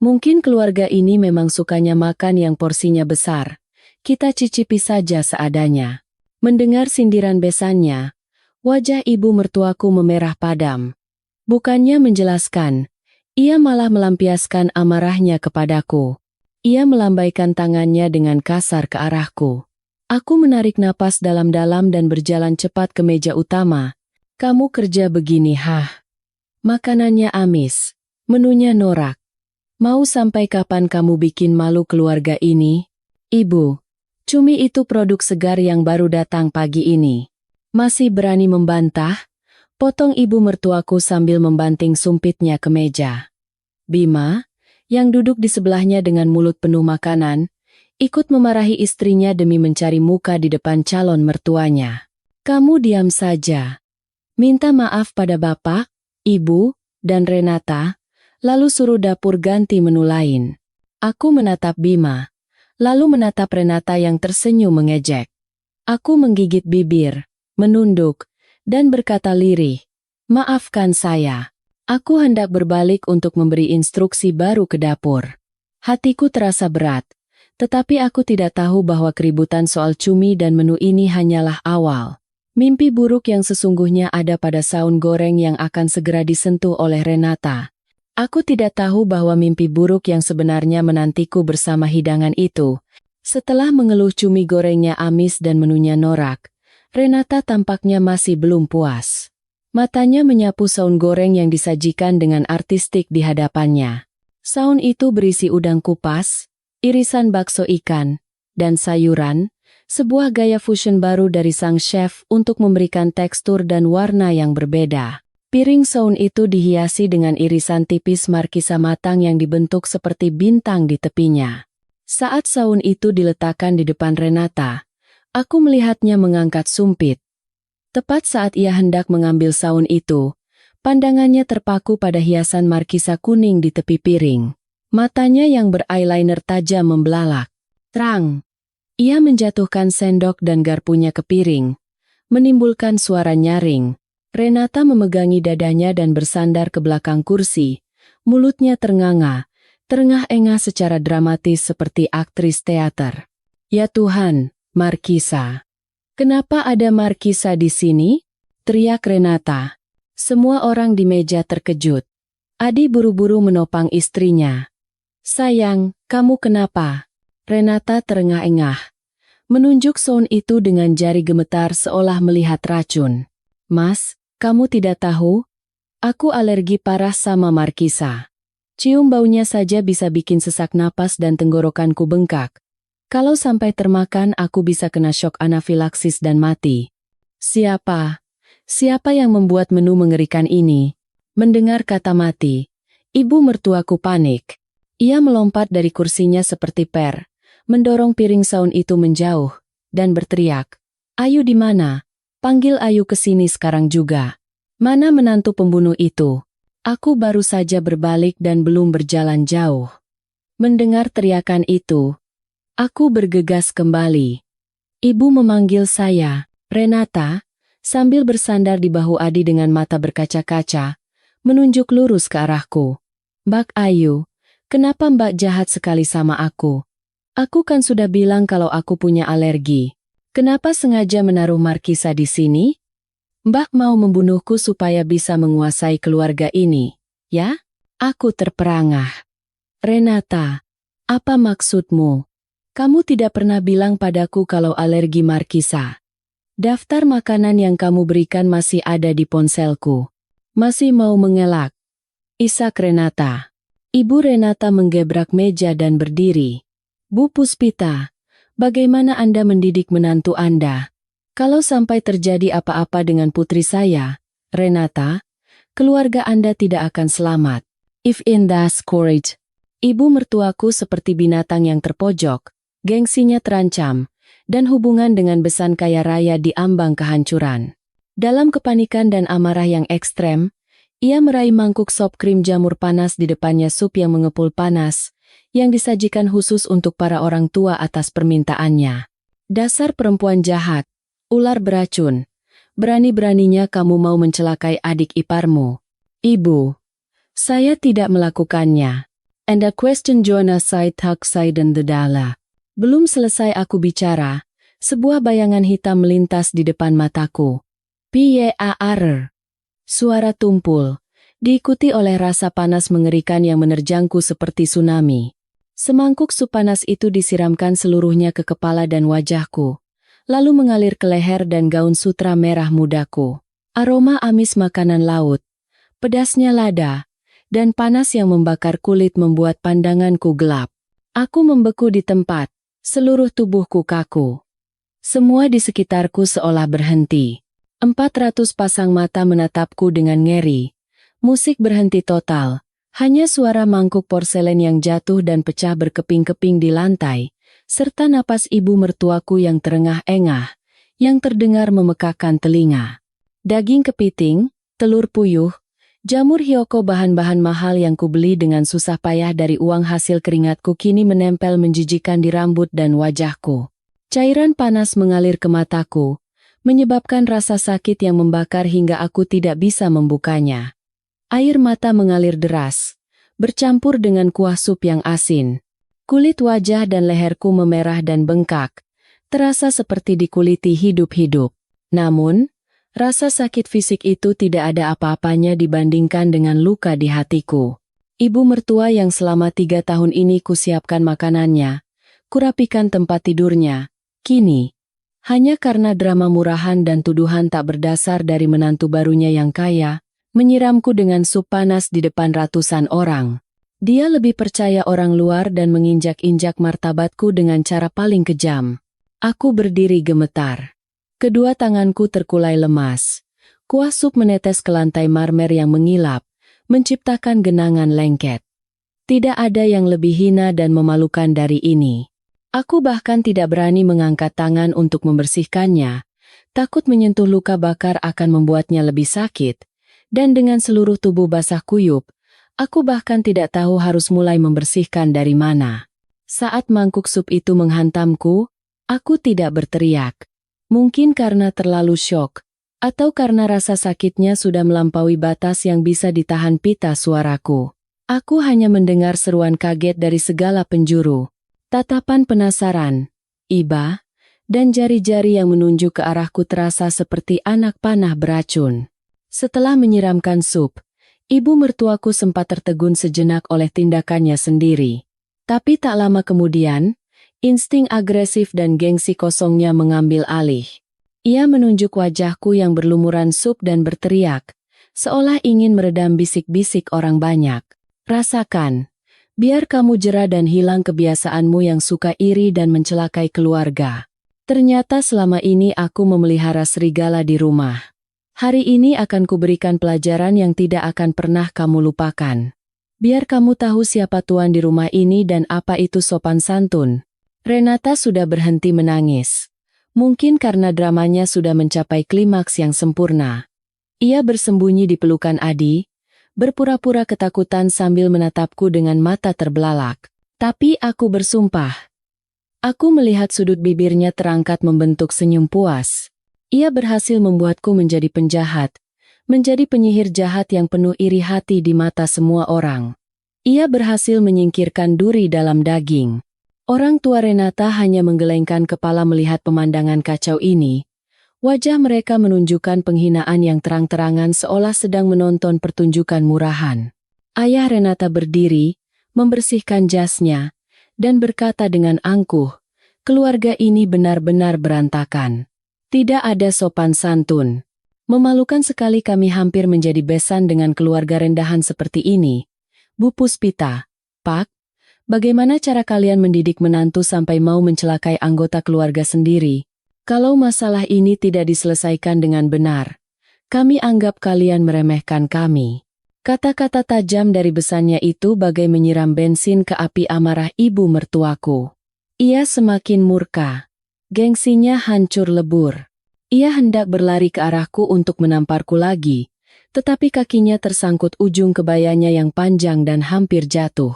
S1: Mungkin keluarga ini memang sukanya makan yang porsinya besar, Kita cicipi saja seadanya. Mendengar sindiran besannya, wajah ibu mertuaku memerah padam. Bukannya menjelaskan, ia malah melampiaskan amarahnya kepadaku. Ia melambaikan tangannya dengan kasar ke arahku. Aku menarik napas dalam-dalam dan berjalan cepat ke meja utama. Kamu kerja begini, Makanannya amis, menunya norak. Mau sampai kapan kamu bikin malu keluarga ini? Ibu, cumi itu produk segar yang baru datang pagi ini. Masih berani membantah? Potong ibu mertuaku sambil membanting sumpitnya ke meja. Bima, yang duduk di sebelahnya dengan mulut penuh makanan, ikut memarahi istrinya demi mencari muka di depan calon mertuanya. Kamu diam saja. Minta maaf pada bapak, ibu, dan Renata, lalu suruh dapur ganti menu lain. Aku menatap Bima, lalu menatap Renata yang tersenyum mengejek. Aku menggigit bibir, menunduk, dan berkata lirih, "Maafkan saya." Aku hendak berbalik untuk memberi instruksi baru ke dapur. Hatiku terasa berat. Tetapi aku tidak tahu bahwa keributan soal cumi dan menu ini hanyalah awal. Mimpi buruk yang sesungguhnya ada pada saung goreng yang akan segera disentuh oleh Renata. Aku tidak tahu bahwa mimpi buruk yang sebenarnya menantiku bersama hidangan itu. Setelah mengeluh cumi gorengnya amis dan menunya norak, Renata tampaknya masih belum puas. Matanya menyapu saung goreng yang disajikan dengan artistik di hadapannya. Saung itu berisi udang kupas, irisan bakso ikan, dan sayuran, sebuah gaya fusion baru dari sang chef untuk memberikan tekstur dan warna yang berbeda. Piring saung itu dihiasi dengan irisan tipis markisa matang yang dibentuk seperti bintang di tepinya. Saat saung itu diletakkan di depan Renata, aku melihatnya mengangkat sumpit. Tepat saat ia hendak mengambil saung itu, pandangannya terpaku pada hiasan markisa kuning di tepi piring. Matanya yang bereyeliner tajam membelalak. Terang. Ia menjatuhkan sendok dan garpunya ke piring, menimbulkan suara nyaring. Renata memegangi dadanya dan bersandar ke belakang kursi. Mulutnya ternganga, terengah-engah secara dramatis seperti aktris teater. "Ya Tuhan, Markisa. Kenapa ada Markisa di sini?" teriak Renata. Semua orang di meja terkejut. Adi buru-buru menopang istrinya. "Sayang, kamu kenapa?" Renata terengah-engah, menunjuk saung itu dengan jari gemetar seolah melihat racun. "Mas, kamu tidak tahu? Aku alergi parah sama Markisa. Cium baunya saja bisa bikin sesak napas dan tenggorokanku bengkak. Kalau sampai termakan aku bisa kena shock anafilaksis dan mati." Siapa yang membuat menu mengerikan ini?" Mendengar kata mati, ibu mertuaku panik. Ia melompat dari kursinya seperti per, mendorong piring saung itu menjauh, dan berteriak, "Ayu di mana? Panggil Ayu ke sini sekarang juga. Mana menantu pembunuh itu?" Aku baru saja berbalik dan belum berjalan jauh. Mendengar teriakan itu, aku bergegas kembali. Ibu memanggil saya, "Renata," sambil bersandar di bahu Adi dengan mata berkaca-kaca, menunjuk lurus ke arahku. "Mbak Ayu, kenapa Mbak jahat sekali sama aku? Aku kan sudah bilang kalau aku punya alergi. Kenapa sengaja menaruh Markisa di sini? Mbak mau membunuhku supaya bisa menguasai keluarga ini, ya?" Aku terperangah. "Renata, apa maksudmu? Kamu tidak pernah bilang padaku kalau alergi Markisa. Daftar makanan yang kamu berikan masih ada di ponselku. Masih mau mengelak?" Isak Renata. Ibu Renata menggebrak meja dan berdiri. "Bu Puspita, bagaimana Anda mendidik menantu Anda? Kalau sampai terjadi apa-apa dengan putri saya, Renata, keluarga Anda tidak akan selamat. If in das courage." Ibu mertuaku seperti binatang yang terpojok, gengsinya terancam, dan hubungan dengan besan kaya raya diambang kehancuran. Dalam kepanikan dan amarah yang ekstrem, ia meraih mangkuk sop krim jamur panas di depannya sup yang mengepul panas, yang disajikan khusus untuk para orang tua atas permintaannya. "Dasar perempuan jahat, ular beracun. Berani-beraninya kamu mau mencelakai adik iparmu." "Ibu, saya tidak melakukannya. And the question Jonah Said Hak Said dan Dedala." Belum selesai aku bicara, sebuah bayangan hitam melintas di depan mataku. Piar. Suara tumpul, diikuti oleh rasa panas mengerikan yang menerjangku seperti tsunami. Semangkuk sup panas itu disiramkan seluruhnya ke kepala dan wajahku, lalu mengalir ke leher dan gaun sutra merah mudaku. Aroma amis makanan laut, pedasnya lada, dan panas yang membakar kulit membuat pandanganku gelap. Aku membeku di tempat, seluruh tubuhku kaku. Semua di sekitarku seolah berhenti. 400 pasang mata menatapku dengan ngeri. Musik berhenti total. Hanya suara mangkuk porselen yang jatuh dan pecah berkeping-keping di lantai, serta napas ibu mertuaku yang terengah-engah, yang terdengar memekakkan telinga. Daging kepiting, telur puyuh, jamur hiyoko bahan-bahan mahal yang kubeli dengan susah payah dari uang hasil keringatku kini menempel menjijikan di rambut dan wajahku. Cairan panas mengalir ke mataku, menyebabkan rasa sakit yang membakar hingga aku tidak bisa membukanya. Air mata mengalir deras, bercampur dengan kuah sup yang asin. Kulit wajah dan leherku memerah dan bengkak, terasa seperti dikuliti hidup-hidup. Namun, rasa sakit fisik itu tidak ada apa-apanya dibandingkan dengan luka di hatiku. Ibu mertua yang selama 3 tahun ini kusiapkan makanannya, kurapikan tempat tidurnya, kini, hanya karena drama murahan dan tuduhan tak berdasar dari menantu barunya yang kaya, menyiramku dengan sup panas di depan ratusan orang. Dia lebih percaya orang luar dan menginjak-injak martabatku dengan cara paling kejam. Aku berdiri gemetar. Kedua tanganku terkulai lemas. Kuah sup menetes ke lantai marmer yang mengilap, menciptakan genangan lengket. Tidak ada yang lebih hina dan memalukan dari ini. Aku bahkan tidak berani mengangkat tangan untuk membersihkannya, takut menyentuh luka bakar akan membuatnya lebih sakit, dan dengan seluruh tubuh basah kuyup, aku bahkan tidak tahu harus mulai membersihkan dari mana. Saat mangkuk sup itu menghantamku, aku tidak berteriak. Mungkin karena terlalu syok, atau karena rasa sakitnya sudah melampaui batas yang bisa ditahan pita suaraku. Aku hanya mendengar seruan kaget dari segala penjuru. Tatapan penasaran, iba, dan jari-jari yang menunjuk ke arahku terasa seperti anak panah beracun. Setelah menyiramkan sup, ibu mertuaku sempat tertegun sejenak oleh tindakannya sendiri. Tapi tak lama kemudian, insting agresif dan gengsi kosongnya mengambil alih. Ia menunjuk wajahku yang berlumuran sup dan berteriak, seolah ingin meredam bisik-bisik orang banyak. Rasakan, biar kamu jera dan hilang kebiasaanmu yang suka iri dan mencelakai keluarga. Ternyata selama ini aku memelihara serigala di rumah. Hari ini akan kuberikan pelajaran yang tidak akan pernah kamu lupakan. Biar kamu tahu siapa tuan di rumah ini dan apa itu sopan santun. Renata sudah berhenti menangis. Mungkin karena dramanya sudah mencapai klimaks yang sempurna. Ia bersembunyi di pelukan Adi, berpura-pura ketakutan sambil menatapku dengan mata terbelalak. Tapi aku bersumpah. Aku melihat sudut bibirnya terangkat membentuk senyum puas. Ia berhasil membuatku menjadi penjahat, menjadi penyihir jahat yang penuh iri hati di mata semua orang. Ia berhasil menyingkirkan duri dalam daging. Orang tua Renata hanya menggelengkan kepala melihat pemandangan kacau ini. Wajah mereka menunjukkan penghinaan yang terang-terangan seolah sedang menonton pertunjukan murahan. Ayah Renata berdiri, membersihkan jasnya, dan berkata dengan angkuh, keluarga ini benar-benar berantakan. Tidak ada sopan santun. Memalukan sekali kami hampir menjadi besan dengan keluarga rendahan seperti ini. Bu Puspita, Pak, bagaimana cara kalian mendidik menantu sampai mau mencelakai anggota keluarga sendiri? Kalau masalah ini tidak diselesaikan dengan benar, kami anggap kalian meremehkan kami. Kata-kata tajam dari besannya itu bagai menyiram bensin ke api amarah ibu mertuaku. Ia semakin murka. Gengsinya hancur lebur. Ia hendak berlari ke arahku untuk menamparku lagi, tetapi kakinya tersangkut ujung kebayanya yang panjang dan hampir jatuh.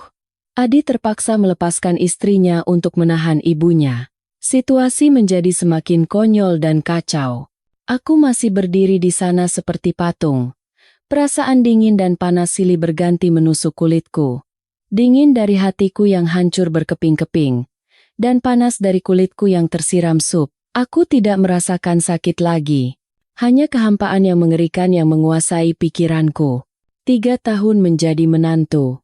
S1: Adi terpaksa melepaskan istrinya untuk menahan ibunya. Situasi menjadi semakin konyol dan kacau. Aku masih berdiri di sana seperti patung. Perasaan dingin dan panas silih berganti menusuk kulitku. Dingin dari hatiku yang hancur berkeping-keping, dan panas dari kulitku yang tersiram sup. Aku tidak merasakan sakit lagi. Hanya kehampaan yang mengerikan yang menguasai pikiranku. 3 tahun menjadi menantu.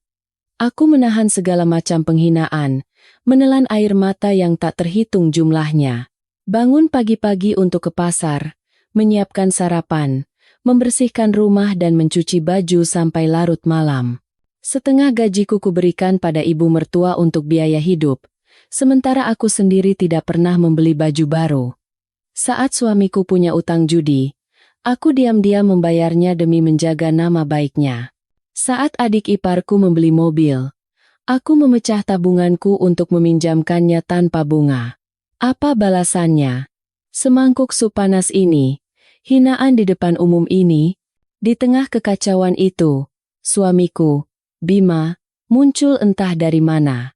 S1: Aku menahan segala macam penghinaan, menelan air mata yang tak terhitung jumlahnya. Bangun pagi-pagi untuk ke pasar, menyiapkan sarapan, membersihkan rumah dan mencuci baju sampai larut malam. Setengah gajiku kuberikan pada ibu mertua untuk biaya hidup, sementara aku sendiri tidak pernah membeli baju baru. Saat suamiku punya utang judi, aku diam-diam membayarnya demi menjaga nama baiknya. Saat adik iparku membeli mobil, aku memecah tabunganku untuk meminjamkannya tanpa bunga. Apa balasannya? Semangkuk sup panas ini, hinaan di depan umum ini. Di tengah kekacauan itu, suamiku, Bima, muncul entah dari mana.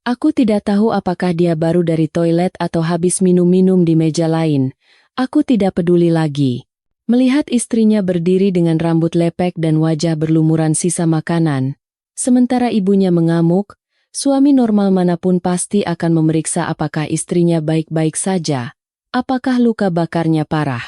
S1: Aku tidak tahu apakah dia baru dari toilet atau habis minum-minum di meja lain. Aku tidak peduli lagi. Melihat istrinya berdiri dengan rambut lepek dan wajah berlumuran sisa makanan, sementara ibunya mengamuk, suami normal manapun pasti akan memeriksa apakah istrinya baik-baik saja, apakah luka bakarnya parah.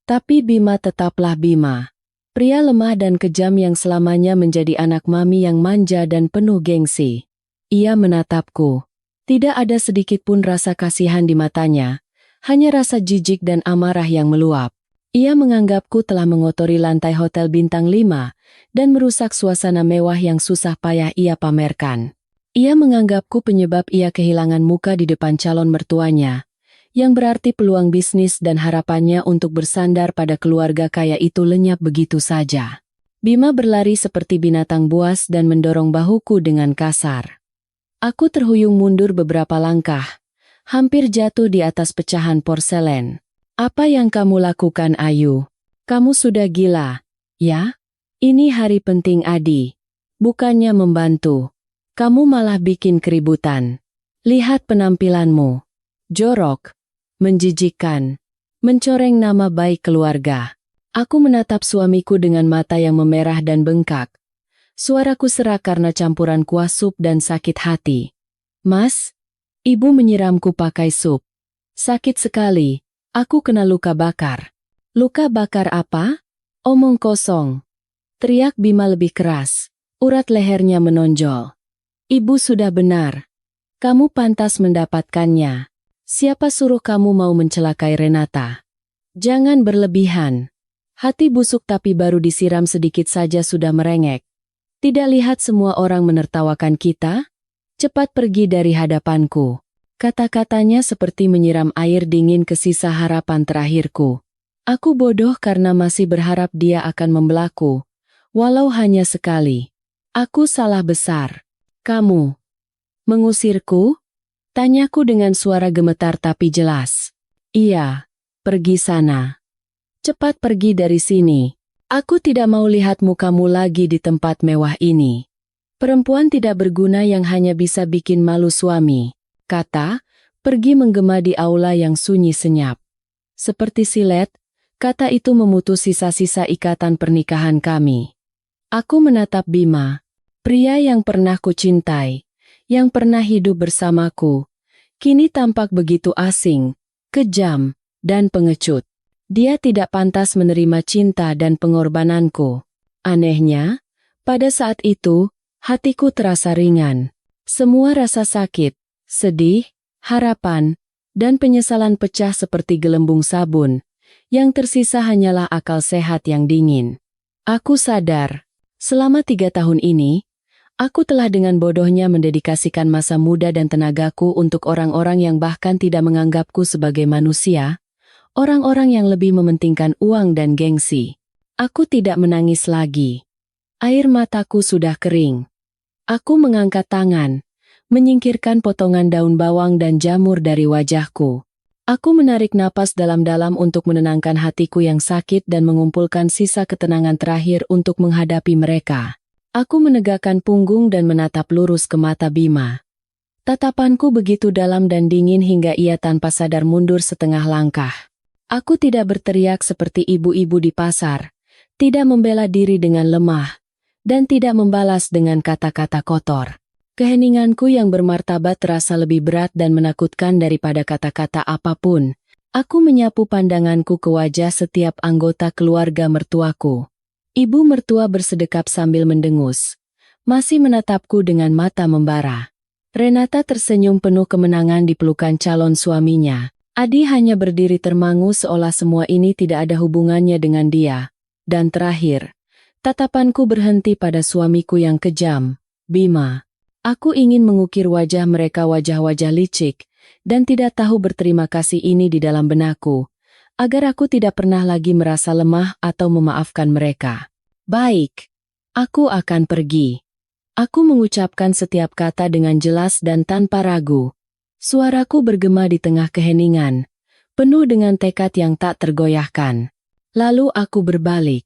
S1: Tapi Bima tetaplah Bima. Pria lemah dan kejam yang selamanya menjadi anak mami yang manja dan penuh gengsi. Ia menatapku. Tidak ada sedikit pun rasa kasihan di matanya, hanya rasa jijik dan amarah yang meluap. Ia menganggapku telah mengotori lantai hotel bintang 5 dan merusak suasana mewah yang susah payah ia pamerkan. Ia menganggapku penyebab ia kehilangan muka di depan calon mertuanya, yang berarti peluang bisnis dan harapannya untuk bersandar pada keluarga kaya itu lenyap begitu saja. Bima berlari seperti binatang buas dan mendorong bahuku dengan kasar. Aku terhuyung mundur beberapa langkah, hampir jatuh di atas pecahan porselen. Apa yang kamu lakukan, Ayu? Kamu sudah gila, ya? Ini hari penting, Adi. Bukannya membantu, kamu malah bikin keributan. Lihat penampilanmu. Jorok, menjijikkan, mencoreng nama baik keluarga. Aku menatap suamiku dengan mata yang memerah dan bengkak. Suaraku serak karena campuran kuah sup dan sakit hati. Mas, ibu menyiramku pakai sup. Sakit sekali, aku kena luka bakar. Luka bakar apa? Omong kosong. Teriak Bima lebih keras. Urat lehernya menonjol. Ibu sudah benar. Kamu pantas mendapatkannya. Siapa suruh kamu mau mencelakai Renata? Jangan berlebihan. Hati busuk tapi baru disiram sedikit saja sudah merengek. Tidak lihat semua orang menertawakan kita? Cepat pergi dari hadapanku. Kata-katanya seperti menyiram air dingin ke sisa harapan terakhirku. Aku bodoh karena masih berharap dia akan membelaku, walau hanya sekali. Aku salah besar. Kamu mengusirku? Tanyaku dengan suara gemetar tapi jelas. Iya, pergi sana. Cepat pergi dari sini. Aku tidak mau lihat mukamu lagi di tempat mewah ini. Perempuan tidak berguna yang hanya bisa bikin malu suami. Kata, pergi menggema di aula yang sunyi senyap. Seperti silet, kata itu memutus sisa-sisa ikatan pernikahan kami. Aku menatap Bima, pria yang pernah kucintai, yang pernah hidup bersamaku. Kini tampak begitu asing, kejam, dan pengecut. Dia tidak pantas menerima cinta dan pengorbananku. Anehnya, pada saat itu, hatiku terasa ringan. Semua rasa sakit, sedih, harapan, dan penyesalan pecah seperti gelembung sabun. Yang tersisa hanyalah akal sehat yang dingin. Aku sadar, selama 3 tahun ini, aku telah dengan bodohnya mendedikasikan masa muda dan tenagaku untuk orang-orang yang bahkan tidak menganggapku sebagai manusia. Orang-orang yang lebih mementingkan uang dan gengsi. Aku tidak menangis lagi. Air mataku sudah kering. Aku mengangkat tangan, menyingkirkan potongan daun bawang dan jamur dari wajahku. Aku menarik napas dalam-dalam untuk menenangkan hatiku yang sakit dan mengumpulkan sisa ketenangan terakhir untuk menghadapi mereka. Aku menegakkan punggung dan menatap lurus ke mata Bima. Tatapanku begitu dalam dan dingin hingga ia tanpa sadar mundur setengah langkah. Aku tidak berteriak seperti ibu-ibu di pasar, tidak membela diri dengan lemah, dan tidak membalas dengan kata-kata kotor. Keheninganku yang bermartabat terasa lebih berat dan menakutkan daripada kata-kata apapun. Aku menyapu pandanganku ke wajah setiap anggota keluarga mertuaku. Ibu mertua bersedekap sambil mendengus, masih menatapku dengan mata membara. Renata tersenyum penuh kemenangan di pelukan calon suaminya. Adi hanya berdiri termangu seolah semua ini tidak ada hubungannya dengan dia. Dan terakhir, tatapanku berhenti pada suamiku yang kejam, Bima. Aku ingin mengukir wajah mereka, wajah-wajah licik, dan tidak tahu berterima kasih ini di dalam benakku, agar aku tidak pernah lagi merasa lemah atau memaafkan mereka. Baik, aku akan pergi. Aku mengucapkan setiap kata dengan jelas dan tanpa ragu. Suaraku bergema di tengah keheningan, penuh dengan tekad yang tak tergoyahkan. Lalu aku berbalik.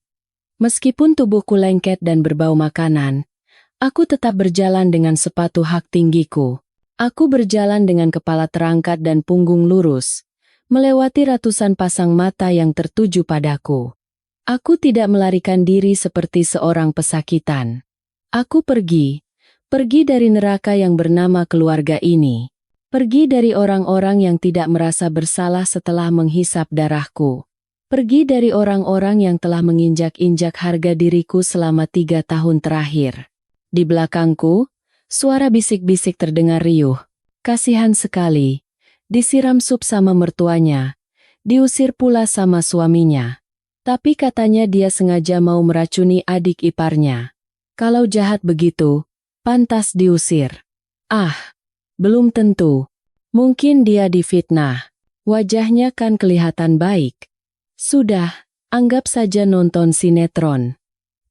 S1: Meskipun tubuhku lengket dan berbau makanan, aku tetap berjalan dengan sepatu hak tinggiku. Aku berjalan dengan kepala terangkat dan punggung lurus, melewati ratusan pasang mata yang tertuju padaku. Aku tidak melarikan diri seperti seorang pesakitan. Aku pergi dari neraka yang bernama keluarga ini. Pergi dari orang-orang yang tidak merasa bersalah setelah menghisap darahku. Pergi dari orang-orang yang telah menginjak-injak harga diriku selama 3 tahun terakhir. Di belakangku, suara bisik-bisik terdengar riuh. Kasihan sekali. Disiram sup sama mertuanya. Diusir pula sama suaminya. Tapi katanya dia sengaja mau meracuni adik iparnya. Kalau jahat begitu, pantas diusir. Ah, belum tentu. Mungkin dia difitnah. Wajahnya kan kelihatan baik. Sudah, anggap saja nonton sinetron.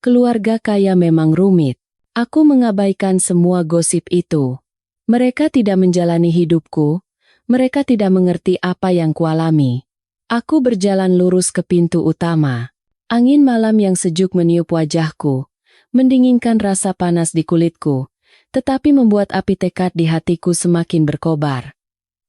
S1: Keluarga kaya memang rumit. Aku mengabaikan semua gosip itu. Mereka tidak menjalani hidupku. Mereka tidak mengerti apa yang kualami. Aku berjalan lurus ke pintu utama. Angin malam yang sejuk meniup wajahku, mendinginkan rasa panas di kulitku, tetapi membuat api tekad di hatiku semakin berkobar.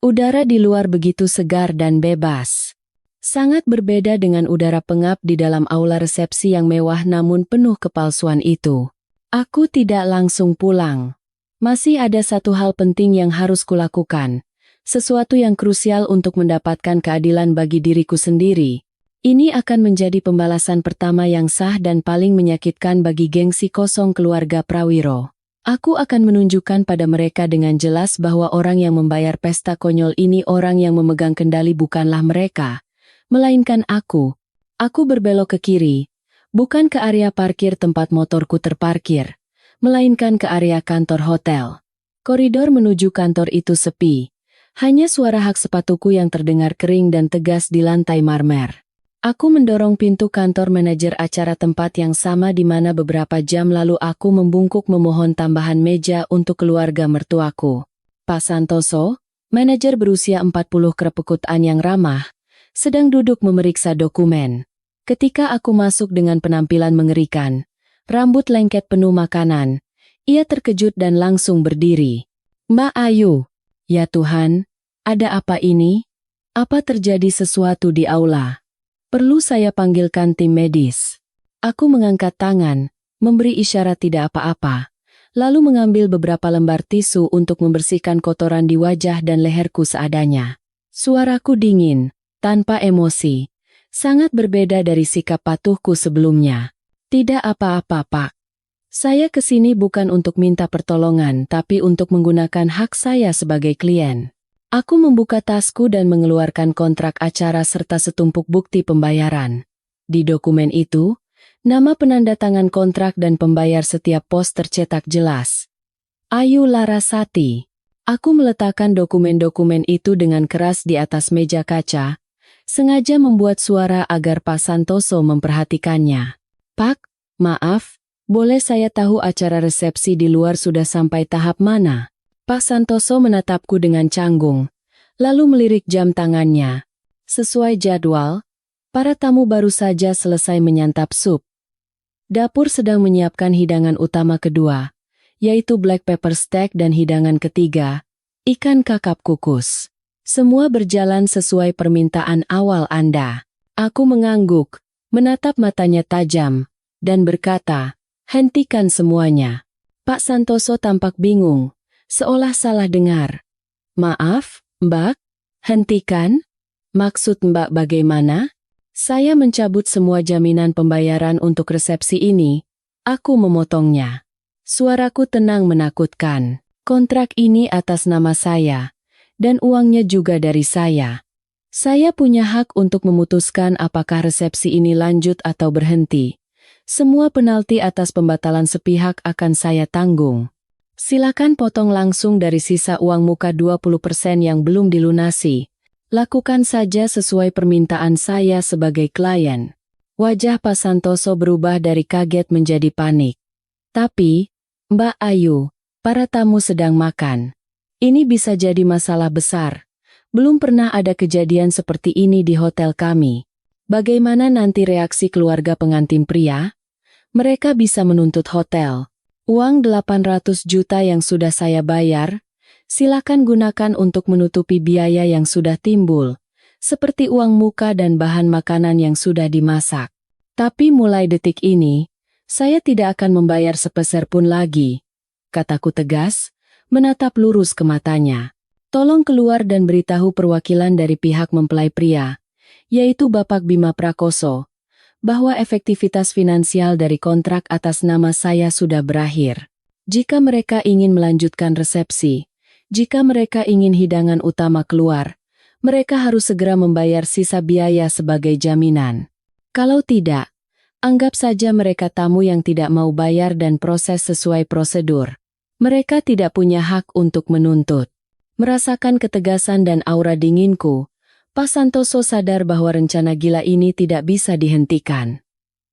S1: Udara di luar begitu segar dan bebas. Sangat berbeda dengan udara pengap di dalam aula resepsi yang mewah namun penuh kepalsuan itu. Aku tidak langsung pulang. Masih ada satu hal penting yang harus kulakukan. Sesuatu yang krusial untuk mendapatkan keadilan bagi diriku sendiri. Ini akan menjadi pembalasan pertama yang sah dan paling menyakitkan bagi gengsi kosong keluarga Prawiro. Aku akan menunjukkan pada mereka dengan jelas bahwa orang yang membayar pesta konyol ini, orang yang memegang kendali bukanlah mereka, melainkan aku. Aku berbelok ke kiri, bukan ke area parkir tempat motorku terparkir, melainkan ke area kantor hotel. Koridor menuju kantor itu sepi. Hanya suara hak sepatuku yang terdengar kering dan tegas di lantai marmer. Aku mendorong pintu kantor manajer acara, tempat yang sama di mana beberapa jam lalu aku membungkuk memohon tambahan meja untuk keluarga mertuaku. Pak Santoso, manajer berusia 40 kerepekutan yang ramah, sedang duduk memeriksa dokumen. Ketika aku masuk dengan penampilan mengerikan, rambut lengket penuh makanan, ia terkejut dan langsung berdiri. Mbak Ayu. Ya Tuhan, ada apa ini? Apa terjadi sesuatu di aula? Perlu saya panggilkan tim medis? Aku mengangkat tangan, memberi isyarat tidak apa-apa, lalu mengambil beberapa lembar tisu untuk membersihkan kotoran di wajah dan leherku seadanya. Suaraku dingin, tanpa emosi, sangat berbeda dari sikap patuhku sebelumnya. Tidak apa-apa, Pak. Saya kesini bukan untuk minta pertolongan, tapi untuk menggunakan hak saya sebagai klien. Aku membuka tasku dan mengeluarkan kontrak acara serta setumpuk bukti pembayaran. Di dokumen itu, nama penandatangan kontrak dan pembayar setiap pos tercetak jelas. Ayu Larasati. Aku meletakkan dokumen-dokumen itu dengan keras di atas meja kaca, sengaja membuat suara agar Pak Santoso memperhatikannya. Pak, maaf, boleh saya tahu acara resepsi di luar sudah sampai tahap mana? Pak Santoso menatapku dengan canggung, lalu melirik jam tangannya. Sesuai jadwal, para tamu baru saja selesai menyantap sup. Dapur sedang menyiapkan hidangan utama kedua, yaitu black pepper steak, dan hidangan ketiga, ikan kakap kukus. Semua berjalan sesuai permintaan awal Anda. Aku mengangguk, menatap matanya tajam, dan berkata, hentikan semuanya. Pak Santoso tampak bingung, seolah salah dengar. Maaf, Mbak, hentikan. Maksud Mbak bagaimana? Saya mencabut semua jaminan pembayaran untuk resepsi ini. Aku memotongnya. Suaraku tenang menakutkan. Kontrak ini atas nama saya, dan uangnya juga dari saya. Saya punya hak untuk memutuskan apakah resepsi ini lanjut atau berhenti. Semua penalti atas pembatalan sepihak akan saya tanggung. Silakan potong langsung dari sisa uang muka 20% yang belum dilunasi. Lakukan saja sesuai permintaan saya sebagai klien. Wajah Pak Santoso berubah dari kaget menjadi panik. Tapi, Mbak Ayu, para tamu sedang makan. Ini bisa jadi masalah besar. Belum pernah ada kejadian seperti ini di hotel kami. Bagaimana nanti reaksi keluarga pengantin pria? Mereka bisa menuntut hotel. Uang 800 juta yang sudah saya bayar, silakan gunakan untuk menutupi biaya yang sudah timbul, seperti uang muka dan bahan makanan yang sudah dimasak. Tapi mulai detik ini, saya tidak akan membayar sepeser pun lagi, kataku tegas, menatap lurus ke matanya. Tolong keluar dan beritahu perwakilan dari pihak mempelai pria, yaitu Bapak Bima Prakoso, bahwa efektivitas finansial dari kontrak atas nama saya sudah berakhir. Jika mereka ingin melanjutkan resepsi, jika mereka ingin hidangan utama keluar, mereka harus segera membayar sisa biaya sebagai jaminan. Kalau tidak, anggap saja mereka tamu yang tidak mau bayar dan proses sesuai prosedur. Mereka tidak punya hak untuk menuntut. Merasakan ketegasan dan aura dinginku, Pak Santoso sadar bahwa rencana gila ini tidak bisa dihentikan.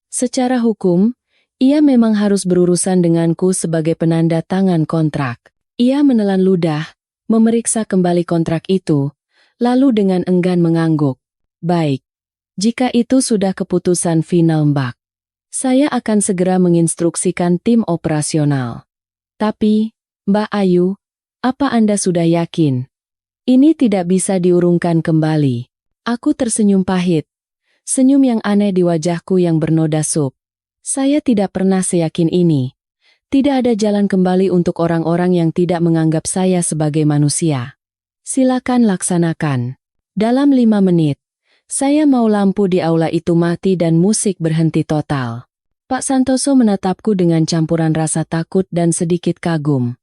S1: Secara hukum, ia memang harus berurusan denganku sebagai penanda tangan kontrak. Ia menelan ludah, memeriksa kembali kontrak itu, lalu dengan enggan mengangguk. Baik, jika itu sudah keputusan final Mbak. Saya akan segera menginstruksikan tim operasional. Tapi, Mbak Ayu, apa Anda sudah yakin? Ini tidak bisa diurungkan kembali. Aku tersenyum pahit. Senyum yang aneh di wajahku yang bernoda sup. Saya tidak pernah seyakin ini. Tidak ada jalan kembali untuk orang-orang yang tidak menganggap saya sebagai manusia. Silakan laksanakan. Dalam 5 menit, saya mau lampu di aula itu mati dan musik berhenti total. Pak Santoso menatapku dengan campuran rasa takut dan sedikit kagum.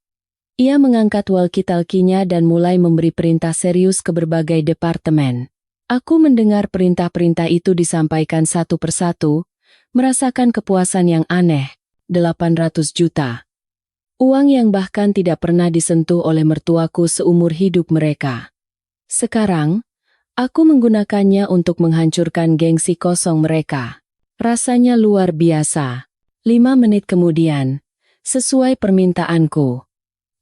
S1: Ia mengangkat walkie-talkie-nya dan mulai memberi perintah serius ke berbagai departemen. Aku mendengar perintah-perintah itu disampaikan satu persatu, merasakan kepuasan yang aneh. 800 juta. Uang yang bahkan tidak pernah disentuh oleh mertuaku seumur hidup mereka. Sekarang, aku menggunakannya untuk menghancurkan gengsi kosong mereka. Rasanya luar biasa. 5 menit kemudian, sesuai permintaanku.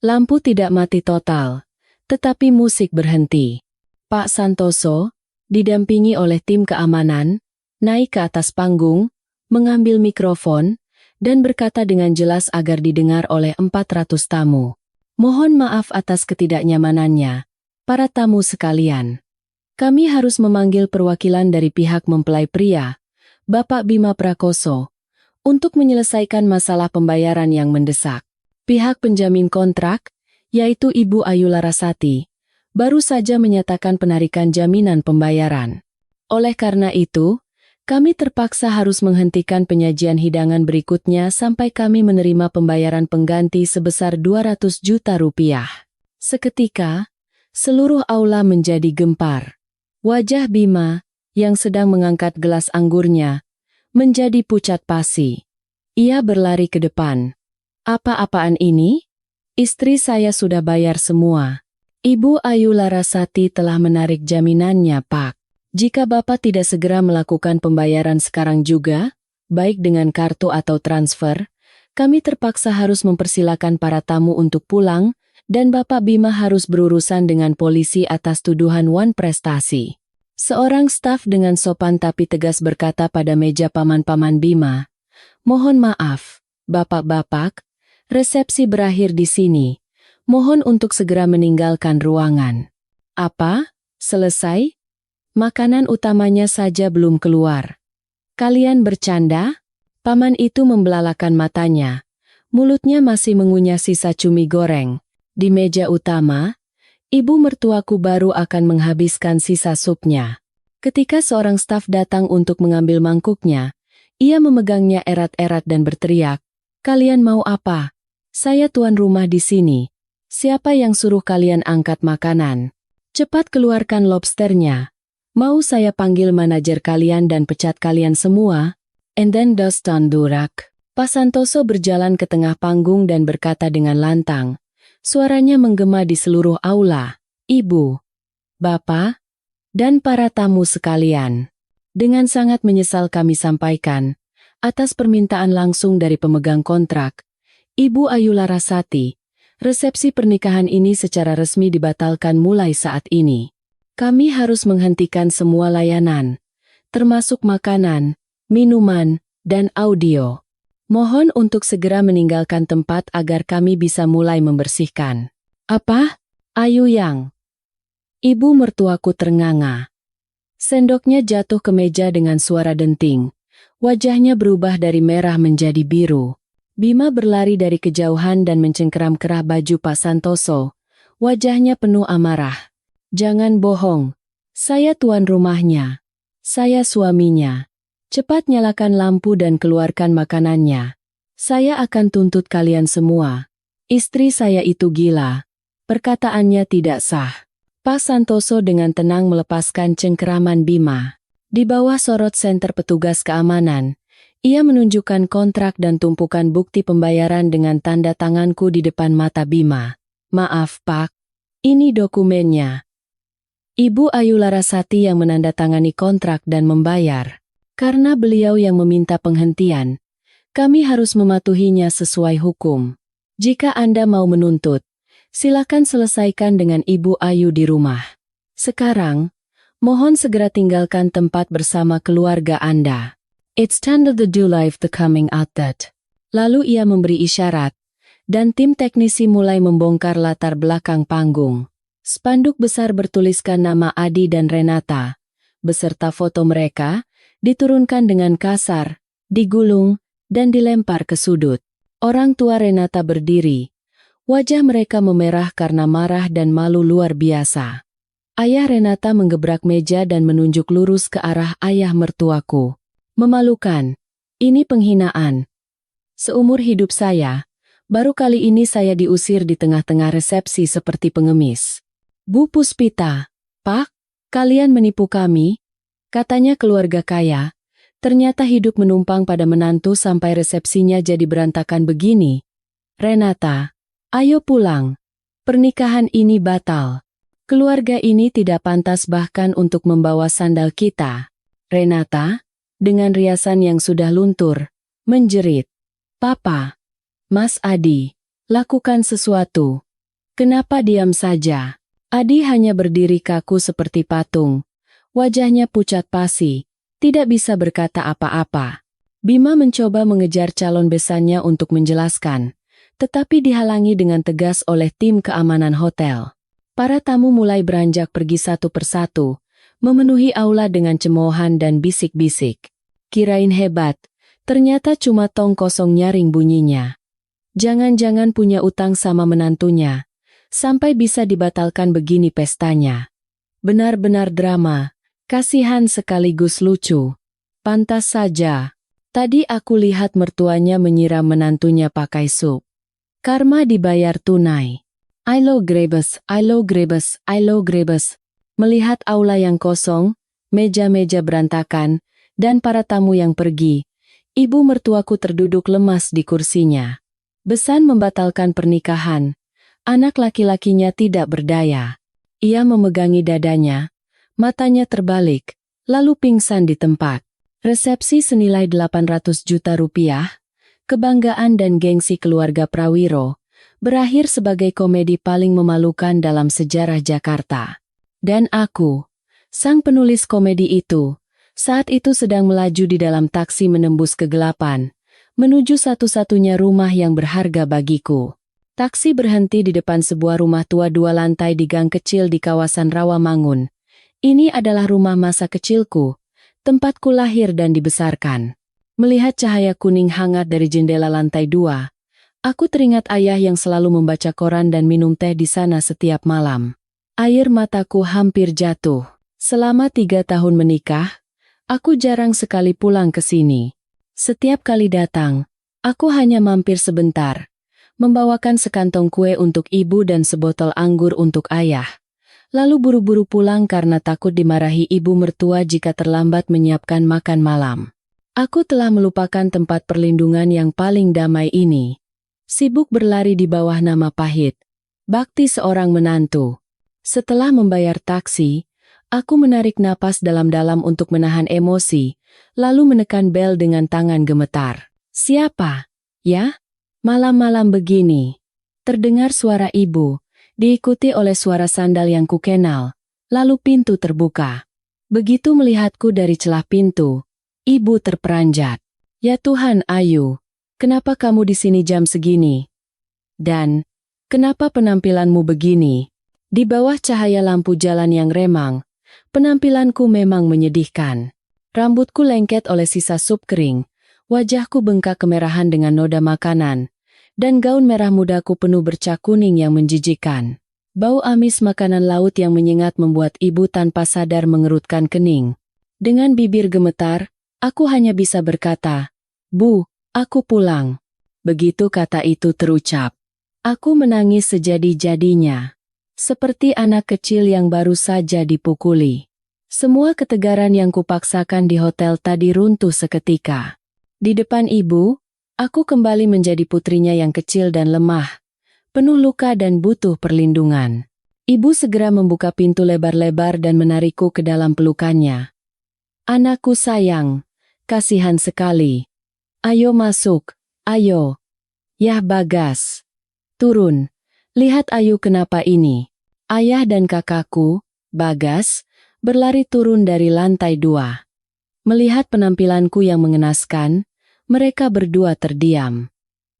S1: Lampu tidak mati total, tetapi musik berhenti. Pak Santoso, didampingi oleh tim keamanan, naik ke atas panggung, mengambil mikrofon, dan berkata dengan jelas agar didengar oleh 400 tamu. Mohon maaf atas ketidaknyamanannya, para tamu sekalian. Kami harus memanggil perwakilan dari pihak mempelai pria, Bapak Bima Prakoso, untuk menyelesaikan masalah pembayaran yang mendesak. Pihak penjamin kontrak, yaitu Ibu Ayu Larasati, baru saja menyatakan penarikan jaminan pembayaran. Oleh karena itu, kami terpaksa harus menghentikan penyajian hidangan berikutnya sampai kami menerima pembayaran pengganti sebesar 200 juta rupiah. Seketika, seluruh aula menjadi gempar. Wajah Bima, yang sedang mengangkat gelas anggurnya, menjadi pucat pasi. Ia berlari ke depan. Apa-apaan ini? Istri saya sudah bayar semua. Ibu Ayu Larasati telah menarik jaminannya, Pak. Jika Bapak tidak segera melakukan pembayaran sekarang juga, baik dengan kartu atau transfer, kami terpaksa harus mempersilakan para tamu untuk pulang, dan Bapak Bima harus berurusan dengan polisi atas tuduhan wan prestasi. Seorang staf dengan sopan tapi tegas berkata pada meja paman-paman Bima, "Mohon maaf, Bapak-bapak, resepsi berakhir di sini. Mohon untuk segera meninggalkan ruangan." Apa? Selesai? Makanan utamanya saja belum keluar. Kalian bercanda? Paman itu membelalakan matanya. Mulutnya masih mengunyah sisa cumi goreng. Di meja utama, ibu mertuaku baru akan menghabiskan sisa supnya. Ketika seorang staf datang untuk mengambil mangkuknya, ia memegangnya erat-erat dan berteriak, "Kalian mau apa? Saya tuan rumah di sini. Siapa yang suruh kalian angkat makanan? Cepat keluarkan lobsternya. Mau saya panggil manajer kalian dan pecat kalian semua?" And then Doston Durak. Pak Santoso berjalan ke tengah panggung dan berkata dengan lantang. Suaranya menggema di seluruh aula. "Ibu, Bapak, dan para tamu sekalian. Dengan sangat menyesal kami sampaikan, atas permintaan langsung dari pemegang kontrak, Ibu Ayu Larasati, resepsi pernikahan ini secara resmi dibatalkan mulai saat ini. Kami harus menghentikan semua layanan, termasuk makanan, minuman, dan audio. Mohon untuk segera meninggalkan tempat agar kami bisa mulai membersihkan." "Apa? Ayu Yang?" Ibu mertuaku ternganga. Sendoknya jatuh ke meja dengan suara denting. Wajahnya berubah dari merah menjadi biru. Bima berlari dari kejauhan dan mencengkeram kerah baju Pak Santoso. Wajahnya penuh amarah. "Jangan bohong. Saya tuan rumahnya. Saya suaminya. Cepat nyalakan lampu dan keluarkan makanannya. Saya akan tuntut kalian semua. Istri saya itu gila. Perkataannya tidak sah." Pak Santoso dengan tenang melepaskan cengkeraman Bima. Di bawah sorot senter petugas keamanan, ia menunjukkan kontrak dan tumpukan bukti pembayaran dengan tanda tanganku di depan mata Bima. "Maaf, Pak. Ini dokumennya." Ibu Ayu Larasati yang menandatangani kontrak dan membayar. Karena beliau yang meminta penghentian, kami harus mematuhinya sesuai hukum. Jika Anda mau menuntut, silakan selesaikan dengan Ibu Ayu di rumah. Sekarang, mohon segera tinggalkan tempat bersama keluarga Anda. It's time to do live the coming out that. Lalu ia memberi isyarat, dan tim teknisi mulai membongkar latar belakang panggung. Spanduk besar bertuliskan nama Adi dan Renata, beserta foto mereka, diturunkan dengan kasar, digulung, dan dilempar ke sudut. Orang tua Renata berdiri. Wajah mereka memerah karena marah dan malu luar biasa. Ayah Renata menggebrak meja dan menunjuk lurus ke arah ayah mertuaku. "Memalukan. Ini penghinaan. Seumur hidup saya, baru kali ini saya diusir di tengah-tengah resepsi seperti pengemis." "Bu Puspita, Pak, kalian menipu kami?" Katanya keluarga kaya. Ternyata hidup menumpang pada menantu sampai resepsinya jadi berantakan begini. "Renata, ayo pulang. Pernikahan ini batal. Keluarga ini tidak pantas bahkan untuk membawa sandal kita." Renata, dengan riasan yang sudah luntur, menjerit. "Papa, Mas Adi, lakukan sesuatu. Kenapa diam saja?" Adi hanya berdiri kaku seperti patung. Wajahnya pucat pasi, tidak bisa berkata apa-apa. Bima mencoba mengejar calon besannya untuk menjelaskan, tetapi dihalangi dengan tegas oleh tim keamanan hotel. Para tamu mulai beranjak pergi satu persatu, memenuhi aula dengan cemoohan dan bisik-bisik. Kirain hebat, ternyata cuma tong kosong nyaring bunyinya. Jangan-jangan punya utang sama menantunya, sampai bisa dibatalkan begini pestanya. Benar-benar drama, kasihan sekaligus lucu. Pantas saja. Tadi aku lihat mertuanya menyiram menantunya pakai sup. Karma dibayar tunai. I lo grebes, I lo grebes, I lo grebes. Melihat aula yang kosong, meja-meja berantakan, dan para tamu yang pergi, ibu mertuaku terduduk lemas di kursinya. Besan membatalkan pernikahan. Anak laki-lakinya tidak berdaya. Ia memegangi dadanya, matanya terbalik, lalu pingsan di tempat. Resepsi senilai 800 juta rupiah, kebanggaan dan gengsi keluarga Prawiro, berakhir sebagai komedi paling memalukan dalam sejarah Jakarta. Dan aku, sang penulis komedi itu, saat itu sedang melaju di dalam taksi menembus kegelapan, menuju satu-satunya rumah yang berharga bagiku. Taksi berhenti di depan sebuah rumah tua 2 lantai di gang kecil di kawasan Rawamangun. Ini adalah rumah masa kecilku, tempatku lahir dan dibesarkan. Melihat cahaya kuning hangat dari jendela lantai 2, Aku teringat ayah yang selalu membaca koran dan minum teh di sana setiap malam. Air mataku hampir jatuh. Selama 3 tahun menikah, aku jarang sekali pulang ke sini. Setiap kali datang, aku hanya mampir sebentar, membawakan sekantong kue untuk ibu dan sebotol anggur untuk ayah. Lalu buru-buru pulang karena takut dimarahi ibu mertua jika terlambat menyiapkan makan malam. Aku telah melupakan tempat perlindungan yang paling damai ini. Sibuk berlari di bawah nama pahit, bakti seorang menantu. Setelah membayar taksi, aku menarik napas dalam-dalam untuk menahan emosi, lalu menekan bel dengan tangan gemetar. Siapa? Ya? Malam-malam begini. Terdengar suara ibu, diikuti oleh suara sandal yang kukenal, lalu pintu terbuka. Begitu melihatku dari celah pintu, ibu terperanjat. Ya Tuhan, Ayu. Kenapa kamu di sini jam segini? Dan, kenapa penampilanmu begini? Di bawah cahaya lampu jalan yang remang, penampilanku memang menyedihkan. Rambutku lengket oleh sisa sup kering, wajahku bengkak kemerahan dengan noda makanan, dan gaun merah mudaku penuh bercak kuning yang menjijikkan. Bau amis makanan laut yang menyengat membuat ibu tanpa sadar mengerutkan kening. Dengan bibir gemetar, aku hanya bisa berkata, "Bu, aku pulang." Begitu kata itu terucap, aku menangis sejadi-jadinya. Seperti anak kecil yang baru saja dipukuli. Semua ketegaran yang kupaksakan di hotel tadi runtuh seketika. Di depan ibu, aku kembali menjadi putrinya yang kecil dan lemah, penuh luka dan butuh perlindungan. Ibu segera membuka pintu lebar-lebar dan menarikku ke dalam pelukannya. "Anakku sayang, kasihan sekali. Ayo masuk, ayo." "Yah Bagas. Turun. Lihat Ayu kenapa ini." Ayah dan kakakku, Bagas, berlari turun dari lantai 2. Melihat penampilanku yang mengenaskan, mereka berdua terdiam.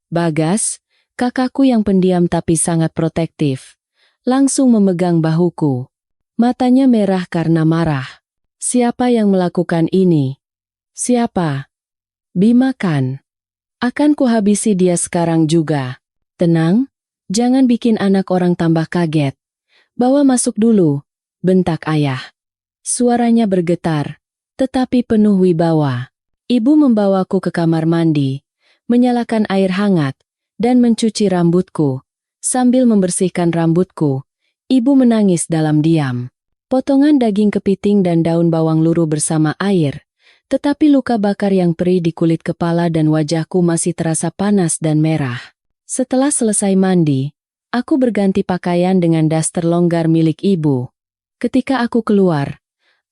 S1: Bagas, kakakku yang pendiam tapi sangat protektif, langsung memegang bahuku. Matanya merah karena marah. "Siapa yang melakukan ini? Siapa?" "Bima kan? Akan kuhabisi dia sekarang juga." "Tenang, jangan bikin anak orang tambah kaget. Bawa masuk dulu," bentak ayah. Suaranya bergetar, tetapi penuh wibawa. Ibu membawaku ke kamar mandi, menyalakan air hangat, dan mencuci rambutku. Sambil membersihkan rambutku, ibu menangis dalam diam. Potongan daging kepiting dan daun bawang luruh bersama air, tetapi luka bakar yang perih di kulit kepala dan wajahku masih terasa panas dan merah. Setelah selesai mandi, aku berganti pakaian dengan daster longgar milik ibu. Ketika aku keluar,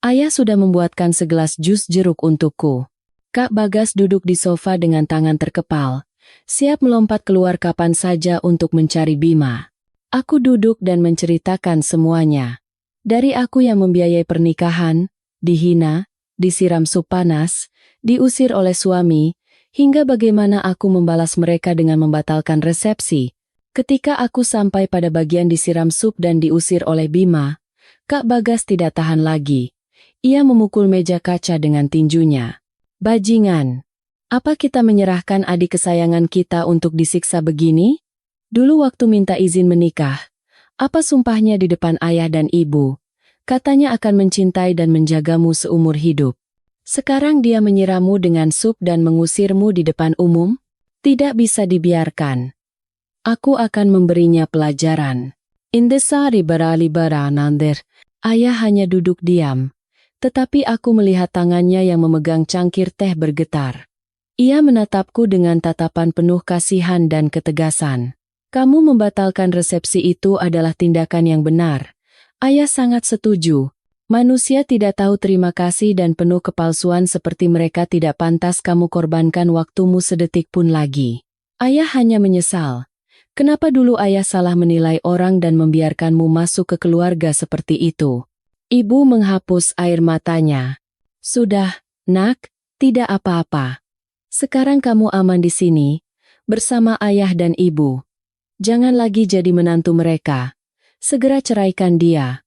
S1: ayah sudah membuatkan segelas jus jeruk untukku. Kak Bagas duduk di sofa dengan tangan terkepal, siap melompat keluar kapan saja untuk mencari Bima. Aku duduk dan menceritakan semuanya. Dari aku yang membiayai pernikahan, dihina, disiram sup panas, diusir oleh suami, hingga bagaimana aku membalas mereka dengan membatalkan resepsi. Ketika aku sampai pada bagian disiram sup dan diusir oleh Bima, Kak Bagas tidak tahan lagi. Ia memukul meja kaca dengan tinjunya. "Bajingan, apa kita menyerahkan adik kesayangan kita untuk disiksa begini? Dulu waktu minta izin menikah, apa sumpahnya di depan ayah dan ibu? Katanya akan mencintai dan menjagamu seumur hidup. Sekarang dia menyiramu dengan sup dan mengusirmu di depan umum? Tidak bisa dibiarkan. Aku akan memberinya pelajaran." Indesari baralibara nander. Ayah hanya duduk diam. Tetapi aku melihat tangannya yang memegang cangkir teh bergetar. Ia menatapku dengan tatapan penuh kasihan dan ketegasan. "Kamu membatalkan resepsi itu adalah tindakan yang benar." Ayah sangat setuju. Manusia tidak tahu terima kasih dan penuh kepalsuan seperti mereka tidak pantas kamu korbankan waktumu sedetik pun lagi. Ayah hanya menyesal. Kenapa dulu ayah salah menilai orang dan membiarkanmu masuk ke keluarga seperti itu? Ibu menghapus air matanya. "Sudah, nak, tidak apa-apa. Sekarang kamu aman di sini, bersama ayah dan ibu. Jangan lagi jadi menantu mereka. Segera ceraikan dia.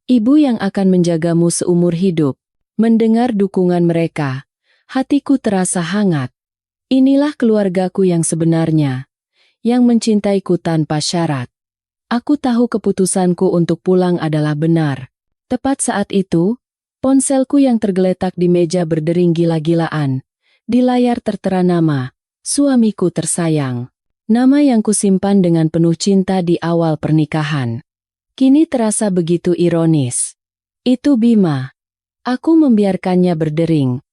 S1: Ibu yang akan menjagamu seumur hidup." Mendengar dukungan mereka, hatiku terasa hangat. Inilah keluargaku yang sebenarnya. yang mencintaiku tanpa syarat. Aku tahu keputusanku untuk pulang adalah benar. Tepat saat itu, ponselku yang tergeletak di meja berdering gila-gilaan. Di layar tertera nama, suamiku tersayang. Nama yang kusimpan dengan penuh cinta di awal pernikahan. Kini terasa begitu ironis. Itu Bima. Aku membiarkannya berdering.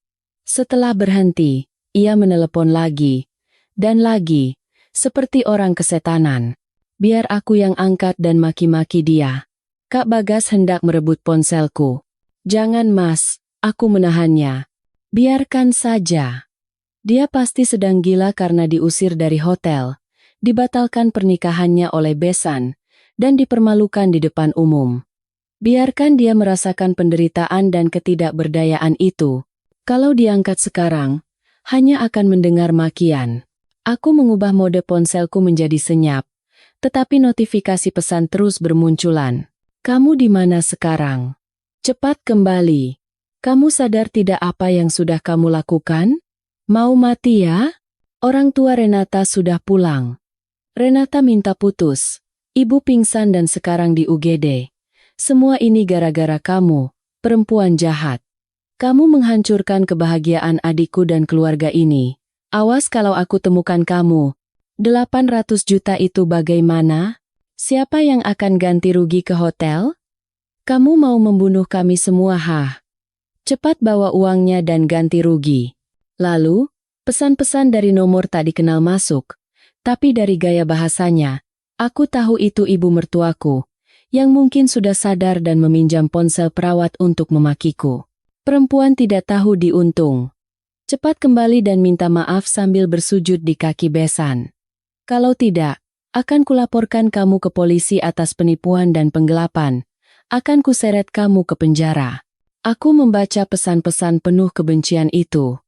S1: Setelah berhenti, ia menelepon lagi. Dan lagi, seperti orang kesetanan. Biar aku yang angkat dan maki-maki dia. Kak Bagas hendak merebut ponselku. Jangan Mas, aku menahannya. Biarkan saja. Dia pasti sedang gila karena diusir dari hotel, dibatalkan pernikahannya oleh besan, dan dipermalukan di depan umum. Biarkan dia merasakan penderitaan dan ketidakberdayaan itu. Kalau diangkat sekarang, hanya akan mendengar makian. Aku mengubah mode ponselku menjadi senyap. Tetapi notifikasi pesan terus bermunculan. Kamu di mana sekarang? Cepat kembali. Kamu sadar tidak apa yang sudah kamu lakukan? Mau mati ya? Orang tua Renata sudah pulang. Renata minta putus. Ibu pingsan dan sekarang di UGD. Semua ini gara-gara kamu, perempuan jahat. Kamu menghancurkan kebahagiaan adikku dan keluarga ini. Awas kalau aku temukan kamu. 800 juta itu bagaimana? Siapa yang akan ganti rugi ke hotel? Kamu mau membunuh kami semua, Cepat bawa uangnya dan ganti rugi. Lalu, pesan-pesan dari nomor tak dikenal masuk. Tapi dari gaya bahasanya, aku tahu itu ibu mertuaku, yang mungkin sudah sadar dan meminjam ponsel perawat untuk memakiku. Perempuan tidak tahu diuntung. Cepat kembali dan minta maaf sambil bersujud di kaki besan. Kalau tidak, akan kulaporkan kamu ke polisi atas penipuan dan penggelapan. Akan kuseret kamu ke penjara. Aku membaca pesan-pesan penuh kebencian itu.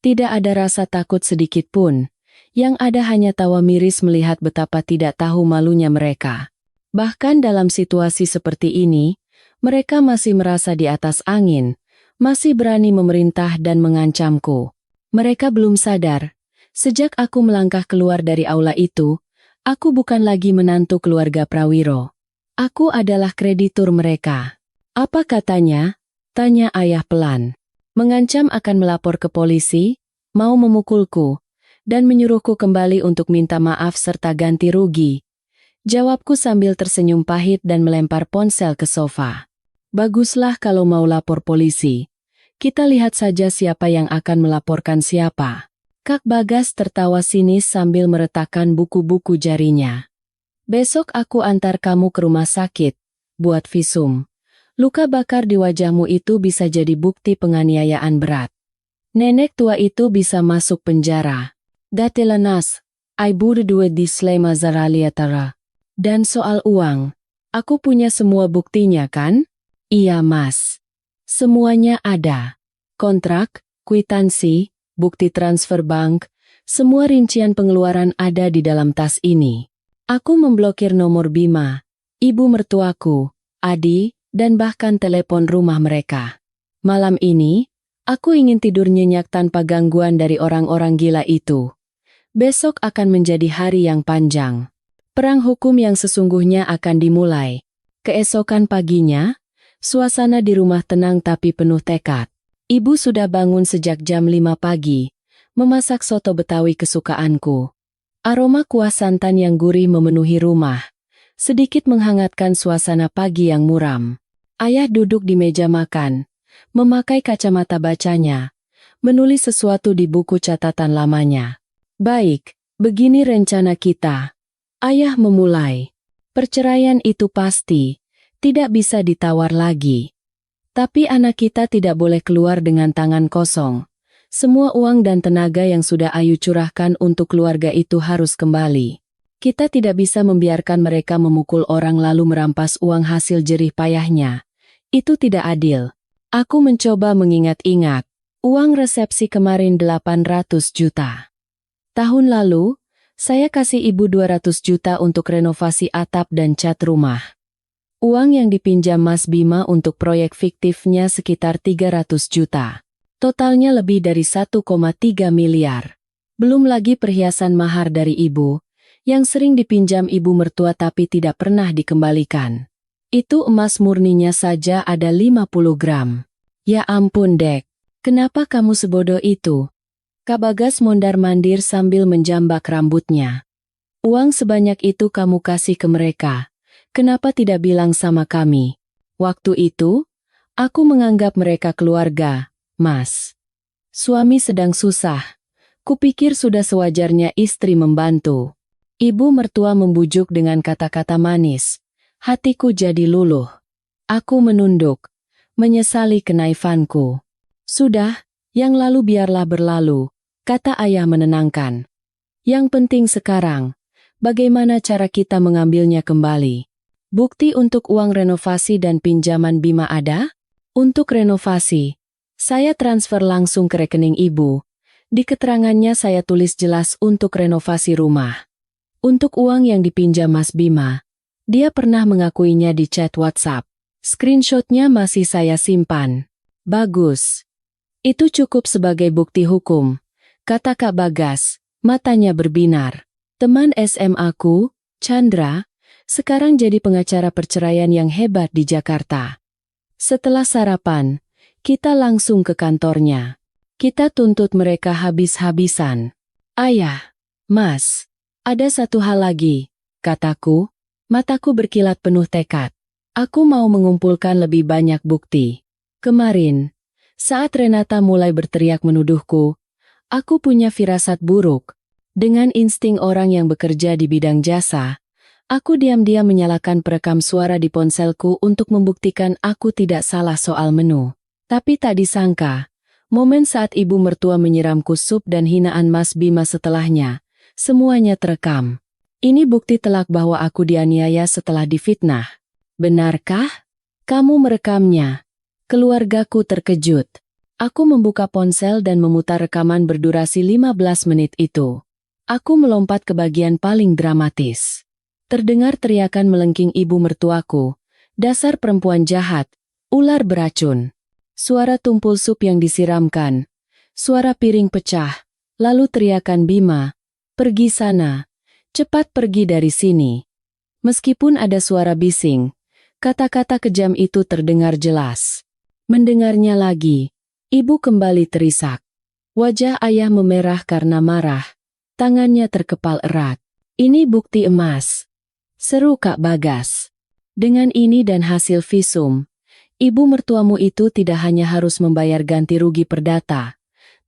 S1: Tidak ada rasa takut sedikit pun. Yang ada hanya tawa miris melihat betapa tidak tahu malunya mereka. Bahkan dalam situasi seperti ini, mereka masih merasa di atas angin, masih berani memerintah dan mengancamku. Mereka belum sadar. Sejak aku melangkah keluar dari aula itu, aku bukan lagi menantu keluarga Prawiro. Aku adalah kreditur mereka. Apa katanya? Tanya ayah pelan. Mengancam akan melapor ke polisi, mau memukulku, dan menyuruhku kembali untuk minta maaf serta ganti rugi. Jawabku sambil tersenyum pahit dan melempar ponsel ke sofa. Baguslah kalau mau lapor polisi. Kita lihat saja siapa yang akan melaporkan siapa. Kak Bagas tertawa sinis sambil meretakkan buku-buku jarinya. Besok aku antar kamu ke rumah sakit, buat visum. Luka bakar di wajahmu itu bisa jadi bukti penganiayaan berat. Nenek tua itu bisa masuk penjara. Datelanas, I burde duit di slema zaraliatara. Dan soal uang, aku punya semua buktinya kan? Iya Mas. Semuanya ada. Kontrak, kwitansi, bukti transfer bank, semua rincian pengeluaran ada di dalam tas ini. Aku memblokir nomor Bima, ibu mertuaku, Adi, dan bahkan telepon rumah mereka. Malam ini, aku ingin tidur nyenyak tanpa gangguan dari orang-orang gila itu. Besok akan menjadi hari yang panjang. Perang hukum yang sesungguhnya akan dimulai. Keesokan paginya, suasana di rumah tenang tapi penuh tekad. Ibu sudah bangun sejak jam 5 pagi, memasak soto Betawi kesukaanku. Aroma kuah santan yang gurih memenuhi rumah, sedikit menghangatkan suasana pagi yang muram. Ayah duduk di meja makan, memakai kacamata bacanya, menulis sesuatu di buku catatan lamanya. Baik, begini rencana kita. Ayah memulai. Perceraian itu pasti, tidak bisa ditawar lagi. Tapi anak kita tidak boleh keluar dengan tangan kosong. Semua uang dan tenaga yang sudah Ayu curahkan untuk keluarga itu harus kembali. Kita tidak bisa membiarkan mereka memukul orang lalu merampas uang hasil jerih payahnya. Itu tidak adil. Aku mencoba mengingat-ingat. Uang resepsi kemarin 800 juta. Tahun lalu, saya kasih ibu 200 juta untuk renovasi atap dan cat rumah. Uang yang dipinjam Mas Bima untuk proyek fiktifnya sekitar 300 juta. Totalnya lebih dari 1,3 miliar. Belum lagi perhiasan mahar dari ibu, yang sering dipinjam ibu mertua tapi tidak pernah dikembalikan. Itu emas murninya saja ada 50 gram. Ya ampun Dek, kenapa kamu sebodoh itu? Kak Bagas mondar-mandir sambil menjambak rambutnya. Uang sebanyak itu kamu kasih ke mereka. Kenapa tidak bilang sama kami? Waktu itu, aku menganggap mereka keluarga, Mas. Suami sedang susah. Kupikir sudah sewajarnya istri membantu. Ibu mertua membujuk dengan kata-kata manis. Hatiku jadi luluh. Aku menunduk, menyesali kenaifanku. Sudah, yang lalu biarlah berlalu, kata ayah menenangkan. Yang penting sekarang, bagaimana cara kita mengambilnya kembali? Bukti untuk uang renovasi dan pinjaman Bima ada? Untuk renovasi, saya transfer langsung ke rekening ibu. Di keterangannya saya tulis jelas untuk renovasi rumah. Untuk uang yang dipinjam Mas Bima, dia pernah mengakuinya di chat WhatsApp. Screenshotnya masih saya simpan. Bagus. Itu cukup sebagai bukti hukum, kata Kak Bagas, matanya berbinar. Teman SMA-ku, Chandra, sekarang jadi pengacara perceraian yang hebat di Jakarta. Setelah sarapan, kita langsung ke kantornya. Kita tuntut mereka habis-habisan. Ayah, Mas, ada satu hal lagi, kataku. Mataku berkilat penuh tekad. Aku mau mengumpulkan lebih banyak bukti. Kemarin, saat Renata mulai berteriak menuduhku, aku punya firasat buruk. Dengan insting orang yang bekerja di bidang jasa, aku diam-diam menyalakan perekam suara di ponselku untuk membuktikan aku tidak salah soal menu. Tapi tak disangka, momen saat ibu mertua menyiramku sup dan hinaan Mas Bima setelahnya, semuanya terekam. Ini bukti telak bahwa aku dianiaya setelah difitnah. Benarkah? Kamu merekamnya. Keluargaku terkejut. Aku membuka ponsel dan memutar rekaman berdurasi 15 menit itu. Aku melompat ke bagian paling dramatis. Terdengar teriakan melengking ibu mertuaku. Dasar perempuan jahat, ular beracun. Suara tumpul sup yang disiramkan. Suara piring pecah. Lalu teriakan Bima. Pergi sana. Cepat pergi dari sini. Meskipun ada suara bising, kata-kata kejam itu terdengar jelas. Mendengarnya lagi, ibu kembali terisak. Wajah ayah memerah karena marah. Tangannya terkepal erat. Ini bukti emas, seru Kak Bagas. Dengan ini dan hasil visum, ibu mertuamu itu tidak hanya harus membayar ganti rugi perdata,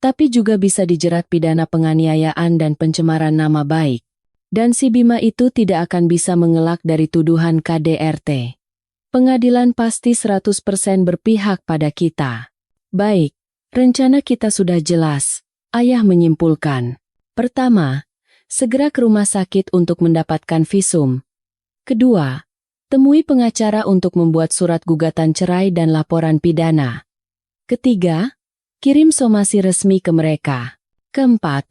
S1: tapi juga bisa dijerat pidana penganiayaan dan pencemaran nama baik. Dan si Bima itu tidak akan bisa mengelak dari tuduhan KDRT. Pengadilan pasti 100% berpihak pada kita. Baik, rencana kita sudah jelas, ayah menyimpulkan. Pertama, segera ke rumah sakit untuk mendapatkan visum. Kedua, temui pengacara untuk membuat surat gugatan cerai dan laporan pidana. Ketiga, kirim somasi resmi ke mereka. Keempat,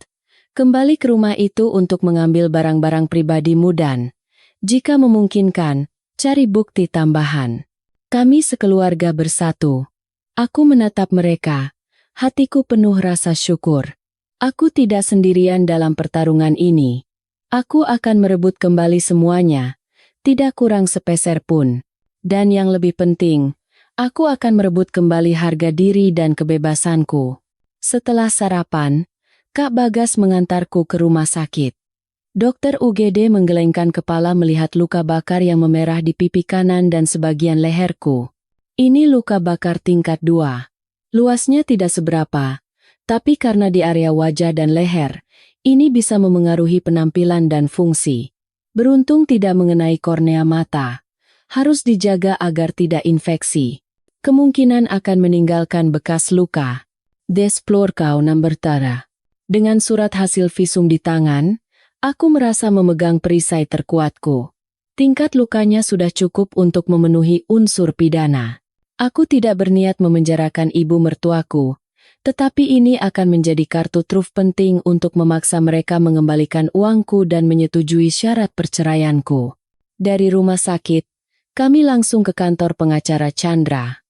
S1: kembali ke rumah itu untuk mengambil barang-barang pribadimu dan, jika memungkinkan, cari bukti tambahan. Kami sekeluarga bersatu. Aku menatap mereka, hatiku penuh rasa syukur. Aku tidak sendirian dalam pertarungan ini. Aku akan merebut kembali semuanya, tidak kurang sepeser pun. Dan yang lebih penting, aku akan merebut kembali harga diri dan kebebasanku. Setelah sarapan, Kak Bagas mengantarku ke rumah sakit. Dokter UGD menggelengkan kepala melihat luka bakar yang memerah di pipi kanan dan sebagian leherku. Ini luka bakar tingkat 2. Luasnya tidak seberapa, tapi karena di area wajah dan leher, ini bisa memengaruhi penampilan dan fungsi. Beruntung tidak mengenai kornea mata. Harus dijaga agar tidak infeksi. Kemungkinan akan meninggalkan bekas luka. Desplor kau nambertara. Dengan surat hasil visum di tangan, aku merasa memegang perisai terkuatku. Tingkat lukanya sudah cukup untuk memenuhi unsur pidana. Aku tidak berniat memenjarakan ibu mertuaku, tetapi ini akan menjadi kartu truf penting untuk memaksa mereka mengembalikan uangku dan menyetujui syarat perceraianku. Dari rumah sakit, kami langsung ke kantor pengacara Chandra.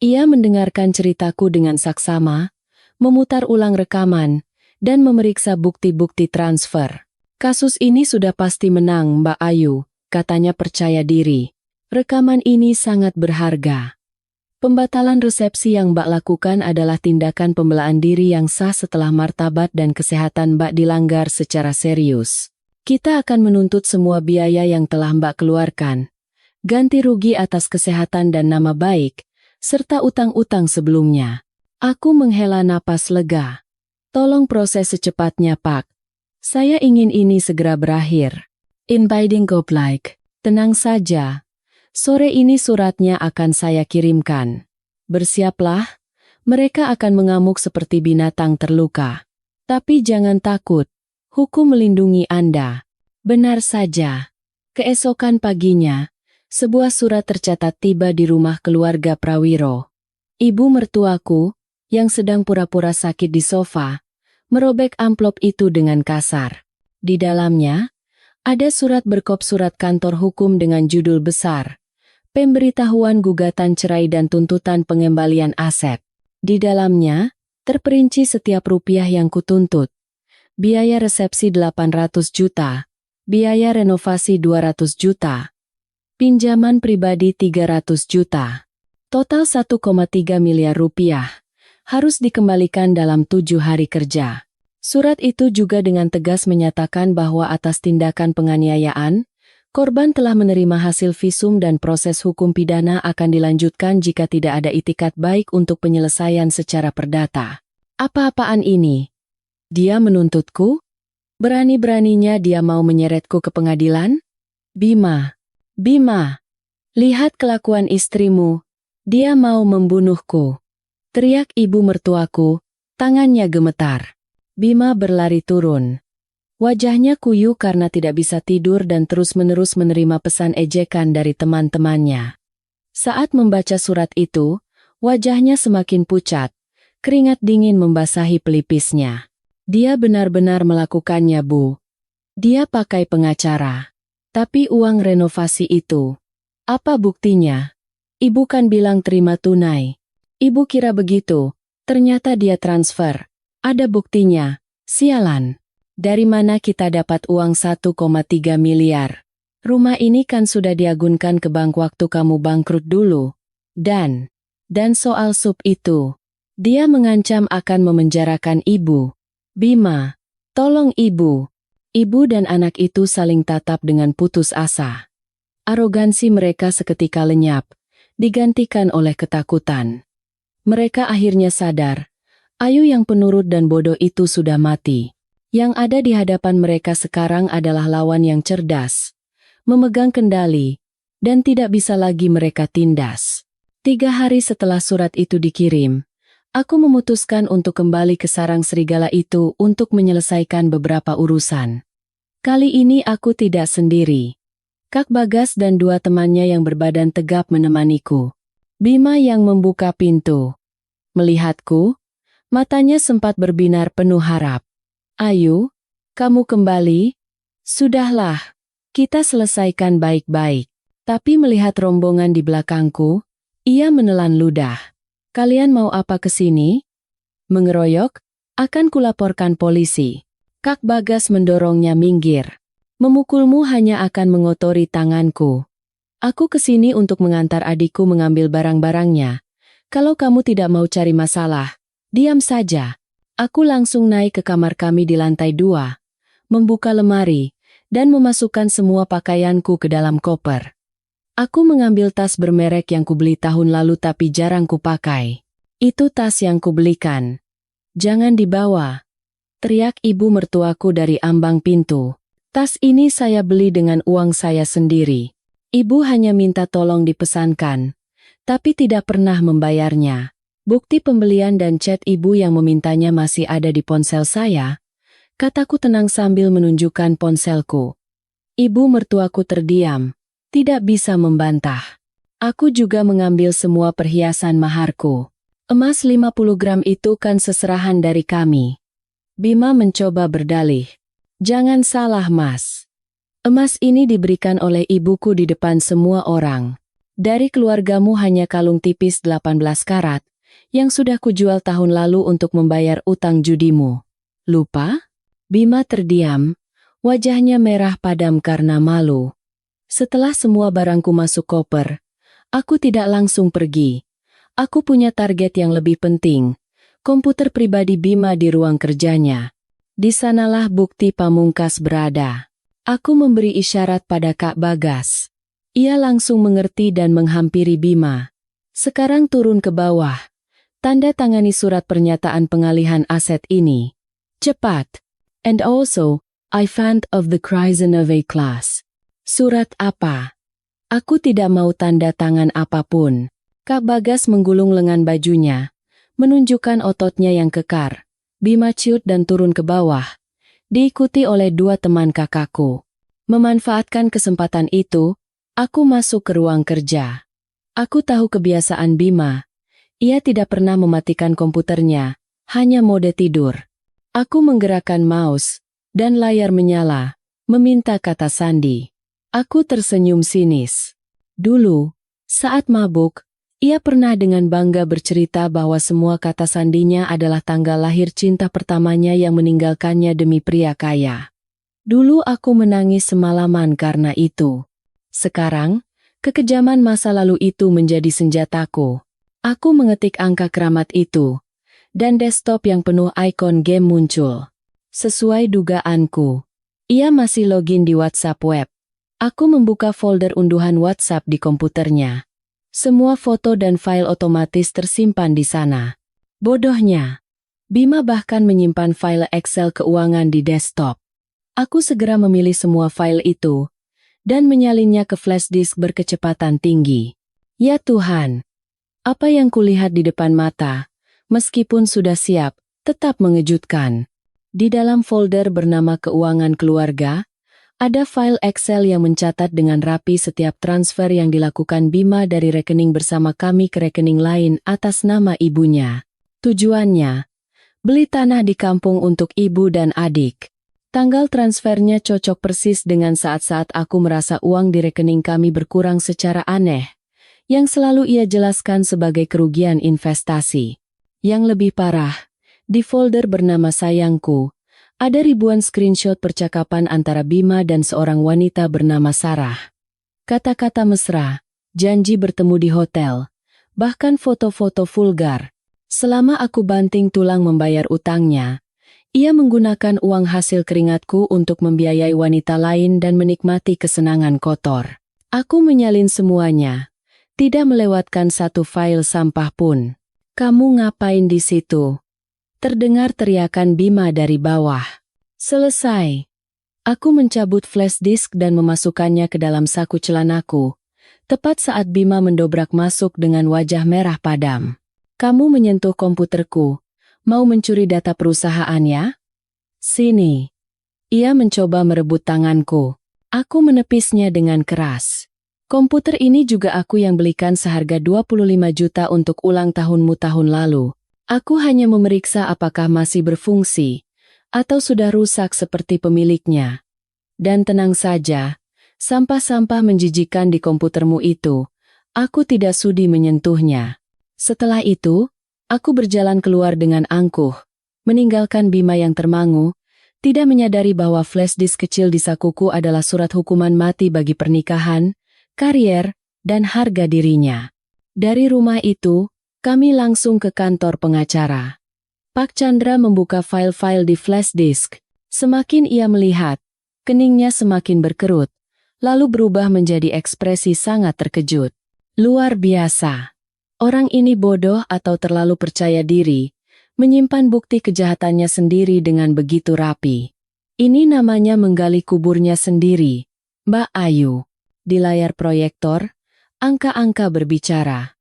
S1: Ia mendengarkan ceritaku dengan saksama, memutar ulang rekaman, dan memeriksa bukti-bukti transfer. Kasus ini sudah pasti menang, Mbak Ayu, katanya percaya diri. Rekaman ini sangat berharga. Pembatalan resepsi yang Mbak lakukan adalah tindakan pembelaan diri yang sah setelah martabat dan kesehatan Mbak dilanggar secara serius. Kita akan menuntut semua biaya yang telah Mbak keluarkan. Ganti rugi atas kesehatan dan nama baik, serta utang-utang sebelumnya. Aku menghela napas lega. Tolong proses secepatnya, Pak. Saya ingin ini segera berakhir. Inviting Goblike. Tenang saja. Sore ini suratnya akan saya kirimkan. Bersiaplah, mereka akan mengamuk seperti binatang terluka. Tapi jangan takut, hukum melindungi Anda. Benar saja. Keesokan paginya, sebuah surat tercatat tiba di rumah keluarga Prawiro. Ibu mertuaku, yang sedang pura-pura sakit di sofa, merobek amplop itu dengan kasar. Di dalamnya, ada surat berkop surat kantor hukum dengan judul besar, Pemberitahuan Gugatan Cerai dan Tuntutan Pengembalian Aset. Di dalamnya, terperinci setiap rupiah yang kutuntut. Biaya resepsi 800 juta, biaya renovasi 200 juta, pinjaman pribadi 300 juta. Total 1,3 miliar rupiah. Harus dikembalikan dalam 7 hari kerja. Surat itu juga dengan tegas menyatakan bahwa atas tindakan penganiayaan, korban telah menerima hasil visum dan proses hukum pidana akan dilanjutkan jika tidak ada itikat baik untuk penyelesaian secara perdata. Apa-apaan ini? Dia menuntutku? Berani-beraninya dia mau menyeretku ke pengadilan? Bima, lihat kelakuan istrimu. Dia mau membunuhku. Teriak ibu mertuaku, tangannya gemetar. Bima berlari turun. Wajahnya kuyu karena tidak bisa tidur dan terus-menerus menerima pesan ejekan dari teman-temannya. Saat membaca surat itu, wajahnya semakin pucat, keringat dingin membasahi pelipisnya. Dia benar-benar melakukannya, Bu. Dia pakai pengacara. Tapi uang renovasi itu, apa buktinya? Ibu kan bilang terima tunai. Ibu kira begitu, ternyata dia transfer. Ada buktinya, sialan. Dari mana kita dapat uang 1,3 miliar? Rumah ini kan sudah diagunkan ke bank waktu kamu bangkrut dulu. Dan soal sup itu, dia mengancam akan memenjarakan ibu. Bima, tolong ibu. Ibu dan anak itu saling tatap dengan putus asa. Arogansi mereka seketika lenyap, digantikan oleh ketakutan. Mereka akhirnya sadar, Ayu yang penurut dan bodoh itu sudah mati. Yang ada di hadapan mereka sekarang adalah lawan yang cerdas, memegang kendali, dan tidak bisa lagi mereka tindas. 3 hari setelah surat itu dikirim, aku memutuskan untuk kembali ke sarang serigala itu untuk menyelesaikan beberapa urusan. Kali ini aku tidak sendiri. Kak Bagas dan 2 temannya yang berbadan tegap menemaniku. Bima yang membuka pintu. Melihatku, matanya sempat berbinar penuh harap. Ayu, kamu kembali? Sudahlah, kita selesaikan baik-baik. Tapi melihat rombongan di belakangku, ia menelan ludah. Kalian mau apa ke sini? Mengeroyok? Akan kulaporkan polisi. Kak Bagas mendorongnya minggir. Memukulmu hanya akan mengotori tanganku. Aku ke sini untuk mengantar adikku mengambil barang-barangnya. Kalau kamu tidak mau cari masalah, diam saja. Aku langsung naik ke kamar kami di lantai 2, membuka lemari, dan memasukkan semua pakaianku ke dalam koper. Aku mengambil tas bermerek yang kubeli tahun lalu tapi jarang kupakai. Itu tas yang kubelikan. Jangan dibawa, teriak ibu mertuaku dari ambang pintu. Tas ini saya beli dengan uang saya sendiri. Ibu hanya minta tolong dipesankan, tapi tidak pernah membayarnya. Bukti pembelian dan chat ibu yang memintanya masih ada di ponsel saya, kataku tenang sambil menunjukkan ponselku. Ibu mertuaku terdiam, tidak bisa membantah. Aku juga mengambil semua perhiasan maharku. Emas 50 gram itu kan seserahan dari kami. Bima mencoba berdalih. Jangan salah, Mas. Emas ini diberikan oleh ibuku di depan semua orang. Dari keluargamu hanya kalung tipis 18 karat, yang sudah kujual tahun lalu untuk membayar utang judimu. Lupa? Bima terdiam, Wajahnya merah padam karena malu. Setelah semua barangku masuk koper, aku tidak langsung pergi. Aku punya target yang lebih penting. Komputer pribadi Bima di ruang kerjanya. Di sanalah bukti pamungkas berada. Aku memberi isyarat pada Kak Bagas. Ia langsung mengerti dan menghampiri Bima. Sekarang turun ke bawah. Tanda tangani surat pernyataan pengalihan aset ini. Cepat. And also, I found of the Krisenove class. Surat apa? Aku tidak mau tanda tangan apapun. Kak Bagas menggulung lengan bajunya, menunjukkan ototnya yang kekar. Bima ciut dan turun ke bawah, diikuti oleh dua teman kakakku. Memanfaatkan kesempatan itu, aku masuk ke ruang kerja. Aku tahu kebiasaan Bima. Ia tidak pernah mematikan komputernya, hanya mode tidur. Aku menggerakkan mouse, dan layar menyala, meminta kata sandi. Aku tersenyum sinis. Dulu, saat mabuk, ia pernah dengan bangga bercerita bahwa semua kata sandinya adalah tanggal lahir cinta pertamanya yang meninggalkannya demi pria kaya. Dulu aku menangis semalaman karena itu. Sekarang, kekejaman masa lalu itu menjadi senjataku. Aku mengetik angka keramat itu, dan desktop yang penuh ikon game muncul. Sesuai dugaanku, ia masih login di WhatsApp web. Aku membuka folder unduhan WhatsApp di komputernya. Semua foto dan file otomatis tersimpan di sana. Bodohnya, Bima bahkan menyimpan file Excel keuangan di desktop. Aku segera memilih semua file itu, dan menyalinnya ke flash disk berkecepatan tinggi. Ya Tuhan, apa yang kulihat di depan mata, meskipun sudah siap, tetap mengejutkan. Di dalam folder bernama keuangan keluarga, ada file Excel yang mencatat dengan rapi setiap transfer yang dilakukan Bima dari rekening bersama kami ke rekening lain atas nama ibunya. Tujuannya, beli tanah di kampung untuk ibu dan adik. Tanggal transfernya cocok persis dengan saat-saat aku merasa uang di rekening kami berkurang secara aneh, yang selalu ia jelaskan sebagai kerugian investasi. Yang lebih parah, di folder bernama sayangku, ada ribuan screenshot percakapan antara Bima dan seorang wanita bernama Sarah. Kata-kata mesra, janji bertemu di hotel, bahkan foto-foto vulgar. Selama aku banting tulang membayar utangnya, ia menggunakan uang hasil keringatku untuk membiayai wanita lain dan menikmati kesenangan kotor. Aku menyalin semuanya, tidak melewatkan satu file sampah pun. Kamu ngapain di situ? Terdengar teriakan Bima dari bawah. Selesai. Aku mencabut flash disk dan memasukkannya ke dalam saku celanaku, tepat saat Bima mendobrak masuk dengan wajah merah padam. Kamu menyentuh komputerku, mau mencuri data perusahaan ya? Sini. Ia mencoba merebut tanganku. Aku menepisnya dengan keras. Komputer ini juga aku yang belikan seharga 25 juta untuk ulang tahunmu tahun lalu. Aku hanya memeriksa apakah masih berfungsi, atau sudah rusak seperti pemiliknya. Dan tenang saja, sampah-sampah menjijikan di komputermu itu, aku tidak sudi menyentuhnya. Setelah itu, aku berjalan keluar dengan angkuh, meninggalkan Bima yang termangu, tidak menyadari bahwa flash disk kecil di sakuku adalah surat hukuman mati bagi pernikahan, karier, dan harga dirinya. Dari rumah itu, kami langsung ke kantor pengacara. Pak Chandra membuka file-file di flash disk. Semakin ia melihat, keningnya semakin berkerut, lalu berubah menjadi ekspresi sangat terkejut. Luar biasa. Orang ini bodoh atau terlalu percaya diri, menyimpan bukti kejahatannya sendiri dengan begitu rapi. Ini namanya menggali kuburnya sendiri. Mbak Ayu. Di layar proyektor, angka-angka berbicara.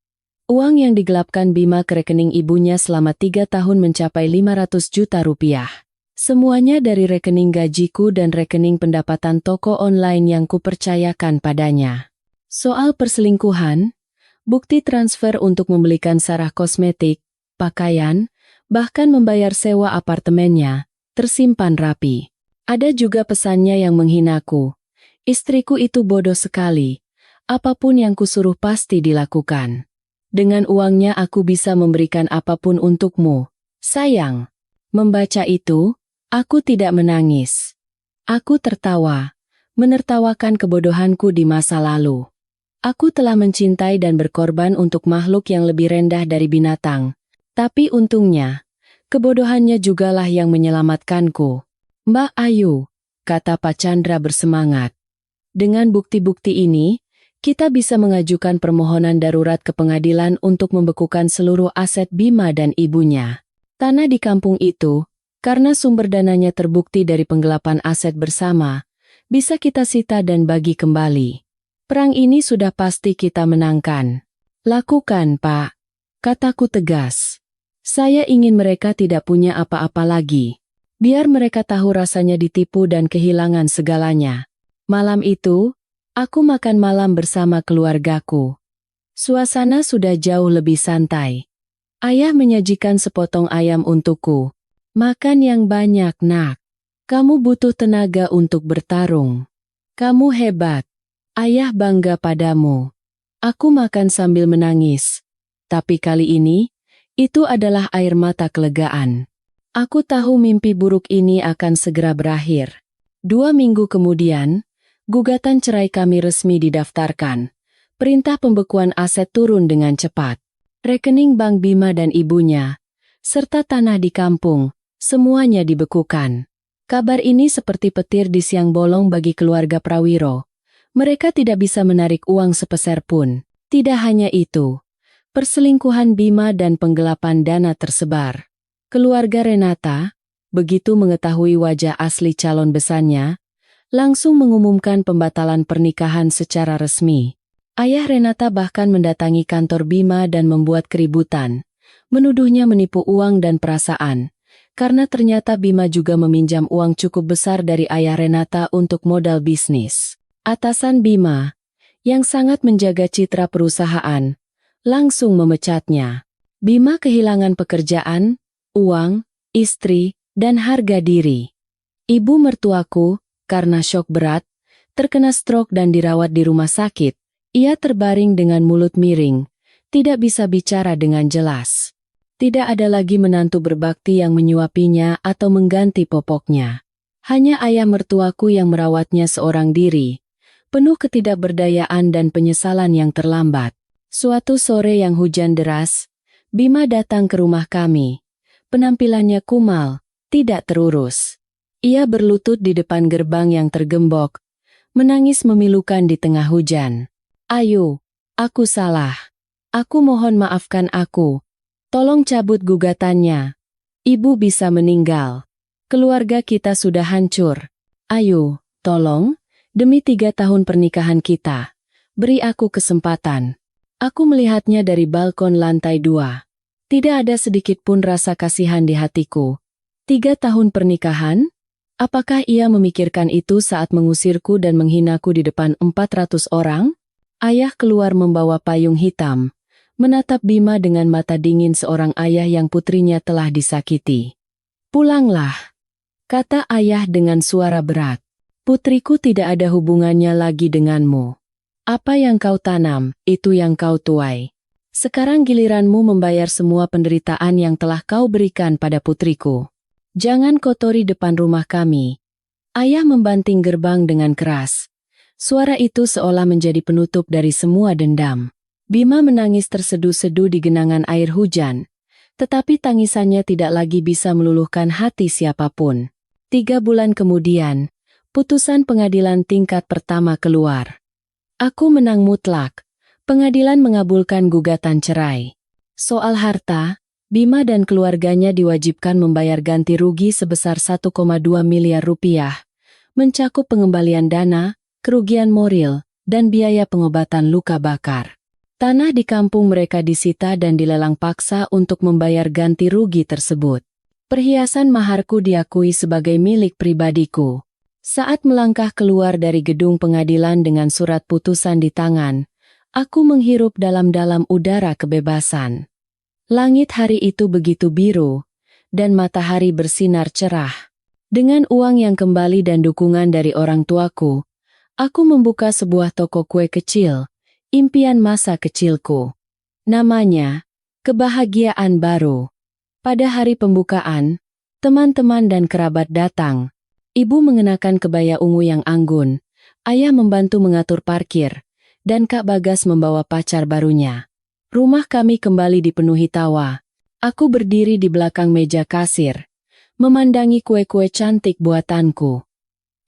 S1: Uang yang digelapkan Bima ke rekening ibunya selama 3 tahun mencapai 500 juta rupiah. Semuanya dari rekening gajiku dan rekening pendapatan toko online yang kupercayakan padanya. Soal perselingkuhan, bukti transfer untuk membelikan Sarah kosmetik, pakaian, bahkan membayar sewa apartemennya, tersimpan rapi. Ada juga pesannya yang menghinaku. Istriku itu bodoh sekali. Apapun yang kusuruh pasti dilakukan. Dengan uangnya aku bisa memberikan apapun untukmu. Sayang. Membaca itu, aku tidak menangis. Aku tertawa, menertawakan kebodohanku di masa lalu. Aku telah mencintai dan berkorban untuk makhluk yang lebih rendah dari binatang. Tapi untungnya, kebodohannya jugalah yang menyelamatkanku. Mbak Ayu, kata Pak Chandra bersemangat. Dengan bukti-bukti ini, kita bisa mengajukan permohonan darurat ke pengadilan untuk membekukan seluruh aset Bima dan ibunya. Tanah di kampung itu, karena sumber dananya terbukti dari penggelapan aset bersama, bisa kita sita dan bagi kembali. Perang ini sudah pasti kita menangkan. Lakukan, Pak. Kataku tegas. Saya ingin mereka tidak punya apa-apa lagi. Biar mereka tahu rasanya ditipu dan kehilangan segalanya. Malam itu, aku makan malam bersama keluargaku. Suasana sudah jauh lebih santai. Ayah menyajikan sepotong ayam untukku. Makan yang banyak, nak. Kamu butuh tenaga untuk bertarung. Kamu hebat. Ayah bangga padamu. Aku makan sambil menangis. Tapi kali ini, itu adalah air mata kelegaan. Aku tahu mimpi buruk ini akan segera berakhir. 2 minggu kemudian, gugatan cerai kami resmi didaftarkan. Perintah pembekuan aset turun dengan cepat. Rekening bank Bima dan ibunya, serta tanah di kampung, semuanya dibekukan. Kabar ini seperti petir di siang bolong bagi keluarga Prawiro. Mereka tidak bisa menarik uang sepeser pun. Tidak hanya itu, perselingkuhan Bima dan penggelapan dana tersebar. Keluarga Renata, begitu mengetahui wajah asli calon besannya, langsung mengumumkan pembatalan pernikahan secara resmi. Ayah Renata bahkan mendatangi kantor Bima dan membuat keributan, menuduhnya menipu uang dan perasaan. Karena ternyata Bima juga meminjam uang cukup besar dari ayah Renata untuk modal bisnis. Atasan Bima, yang sangat menjaga citra perusahaan, langsung memecatnya. Bima kehilangan pekerjaan, uang, istri, dan harga diri. Ibu mertuaku, karena syok berat, terkena stroke dan dirawat di rumah sakit. Ia terbaring dengan mulut miring, tidak bisa bicara dengan jelas. Tidak ada lagi menantu berbakti yang menyuapinya atau mengganti popoknya. Hanya ayah mertuaku yang merawatnya seorang diri, penuh ketidakberdayaan dan penyesalan yang terlambat. Suatu sore yang hujan deras, Bima datang ke rumah kami. Penampilannya kumal, tidak terurus. Ia berlutut di depan gerbang yang tergembok, menangis memilukan di tengah hujan. Ayu, aku salah. Aku mohon maafkan aku. Tolong cabut gugatannya. Ibu bisa meninggal. Keluarga kita sudah hancur. Ayu, tolong, demi 3 tahun pernikahan kita, beri aku kesempatan. Aku melihatnya dari balkon lantai 2. Tidak ada sedikit pun rasa kasihan di hatiku. 3 tahun pernikahan? Apakah ia memikirkan itu saat mengusirku dan menghinaku di depan 400 orang? Ayah keluar membawa payung hitam, menatap Bima dengan mata dingin seorang ayah yang putrinya telah disakiti. Pulanglah, kata ayah dengan suara berat. Putriku tidak ada hubungannya lagi denganmu. Apa yang kau tanam, itu yang kau tuai. Sekarang giliranmu membayar semua penderitaan yang telah kau berikan pada putriku. Jangan kotori depan rumah kami. Ayah membanting gerbang dengan keras. Suara itu seolah menjadi penutup dari semua dendam. Bima menangis terseduh-seduh di genangan air hujan, tetapi tangisannya tidak lagi bisa meluluhkan hati siapapun. 3 bulan kemudian, putusan pengadilan tingkat pertama keluar. Aku menang mutlak. Pengadilan mengabulkan gugatan cerai. Soal harta, Bima dan keluarganya diwajibkan membayar ganti rugi sebesar 1,2 miliar rupiah, mencakup pengembalian dana, kerugian moral, dan biaya pengobatan luka bakar. Tanah di kampung mereka disita dan dilelang paksa untuk membayar ganti rugi tersebut. Perhiasan maharku diakui sebagai milik pribadiku. Saat melangkah keluar dari gedung pengadilan dengan surat putusan di tangan, aku menghirup dalam-dalam udara kebebasan. Langit hari itu begitu biru, dan matahari bersinar cerah. Dengan uang yang kembali dan dukungan dari orang tuaku, aku membuka sebuah toko kue kecil, impian masa kecilku. Namanya, Kebahagiaan Baru. Pada hari pembukaan, teman-teman dan kerabat datang. Ibu mengenakan kebaya ungu yang anggun, ayah membantu mengatur parkir, dan Kak Bagas membawa pacar barunya. Rumah kami kembali dipenuhi tawa. Aku berdiri di belakang meja kasir, memandangi kue-kue cantik buatanku.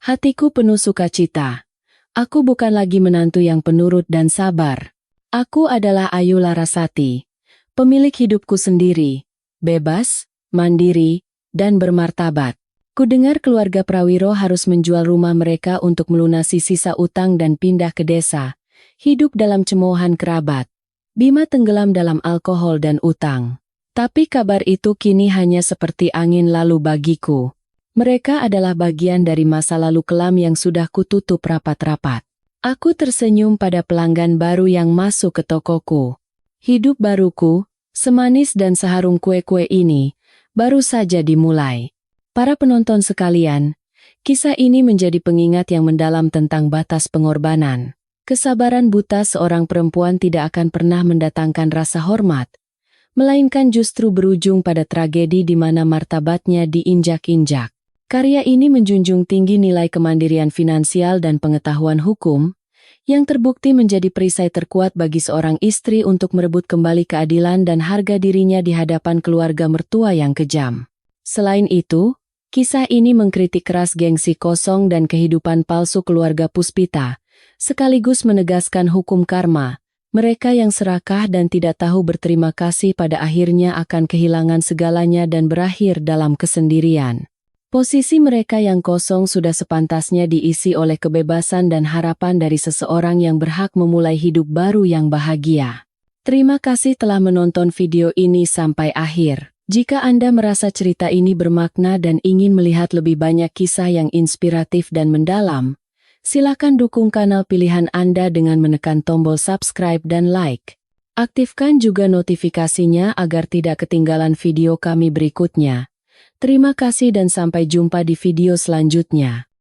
S1: Hatiku penuh sukacita. Aku bukan lagi menantu yang penurut dan sabar. Aku adalah Ayu Larasati, pemilik hidupku sendiri, bebas, mandiri, dan bermartabat. Kudengar keluarga Prawiro harus menjual rumah mereka untuk melunasi sisa utang dan pindah ke desa, hidup dalam cemoohan kerabat. Bima tenggelam dalam alkohol dan utang. Tapi kabar itu kini hanya seperti angin lalu bagiku. Mereka adalah bagian dari masa lalu kelam yang sudah kututup rapat-rapat. Aku tersenyum pada pelanggan baru yang masuk ke tokoku. Hidup baruku, semanis dan seharum kue-kue ini, baru saja dimulai. Para penonton sekalian, kisah ini menjadi pengingat yang mendalam tentang batas pengorbanan. Kesabaran buta seorang perempuan tidak akan pernah mendatangkan rasa hormat, melainkan justru berujung pada tragedi di mana martabatnya diinjak-injak. Karya ini menjunjung tinggi nilai kemandirian finansial dan pengetahuan hukum, yang terbukti menjadi perisai terkuat bagi seorang istri untuk merebut kembali keadilan dan harga dirinya di hadapan keluarga mertua yang kejam. Selain itu, kisah ini mengkritik keras gengsi kosong dan kehidupan palsu keluarga Puspita, sekaligus menegaskan hukum karma. Mereka yang serakah dan tidak tahu berterima kasih pada akhirnya akan kehilangan segalanya dan berakhir dalam kesendirian. Posisi mereka yang kosong sudah sepantasnya diisi oleh kebebasan dan harapan dari seseorang yang berhak memulai hidup baru yang bahagia. Terima kasih telah menonton video ini sampai akhir. Jika Anda merasa cerita ini bermakna dan ingin melihat lebih banyak kisah yang inspiratif dan mendalam, silakan dukung kanal pilihan Anda dengan menekan tombol subscribe dan like. Aktifkan juga notifikasinya agar tidak ketinggalan video kami berikutnya. Terima kasih dan sampai jumpa di video selanjutnya.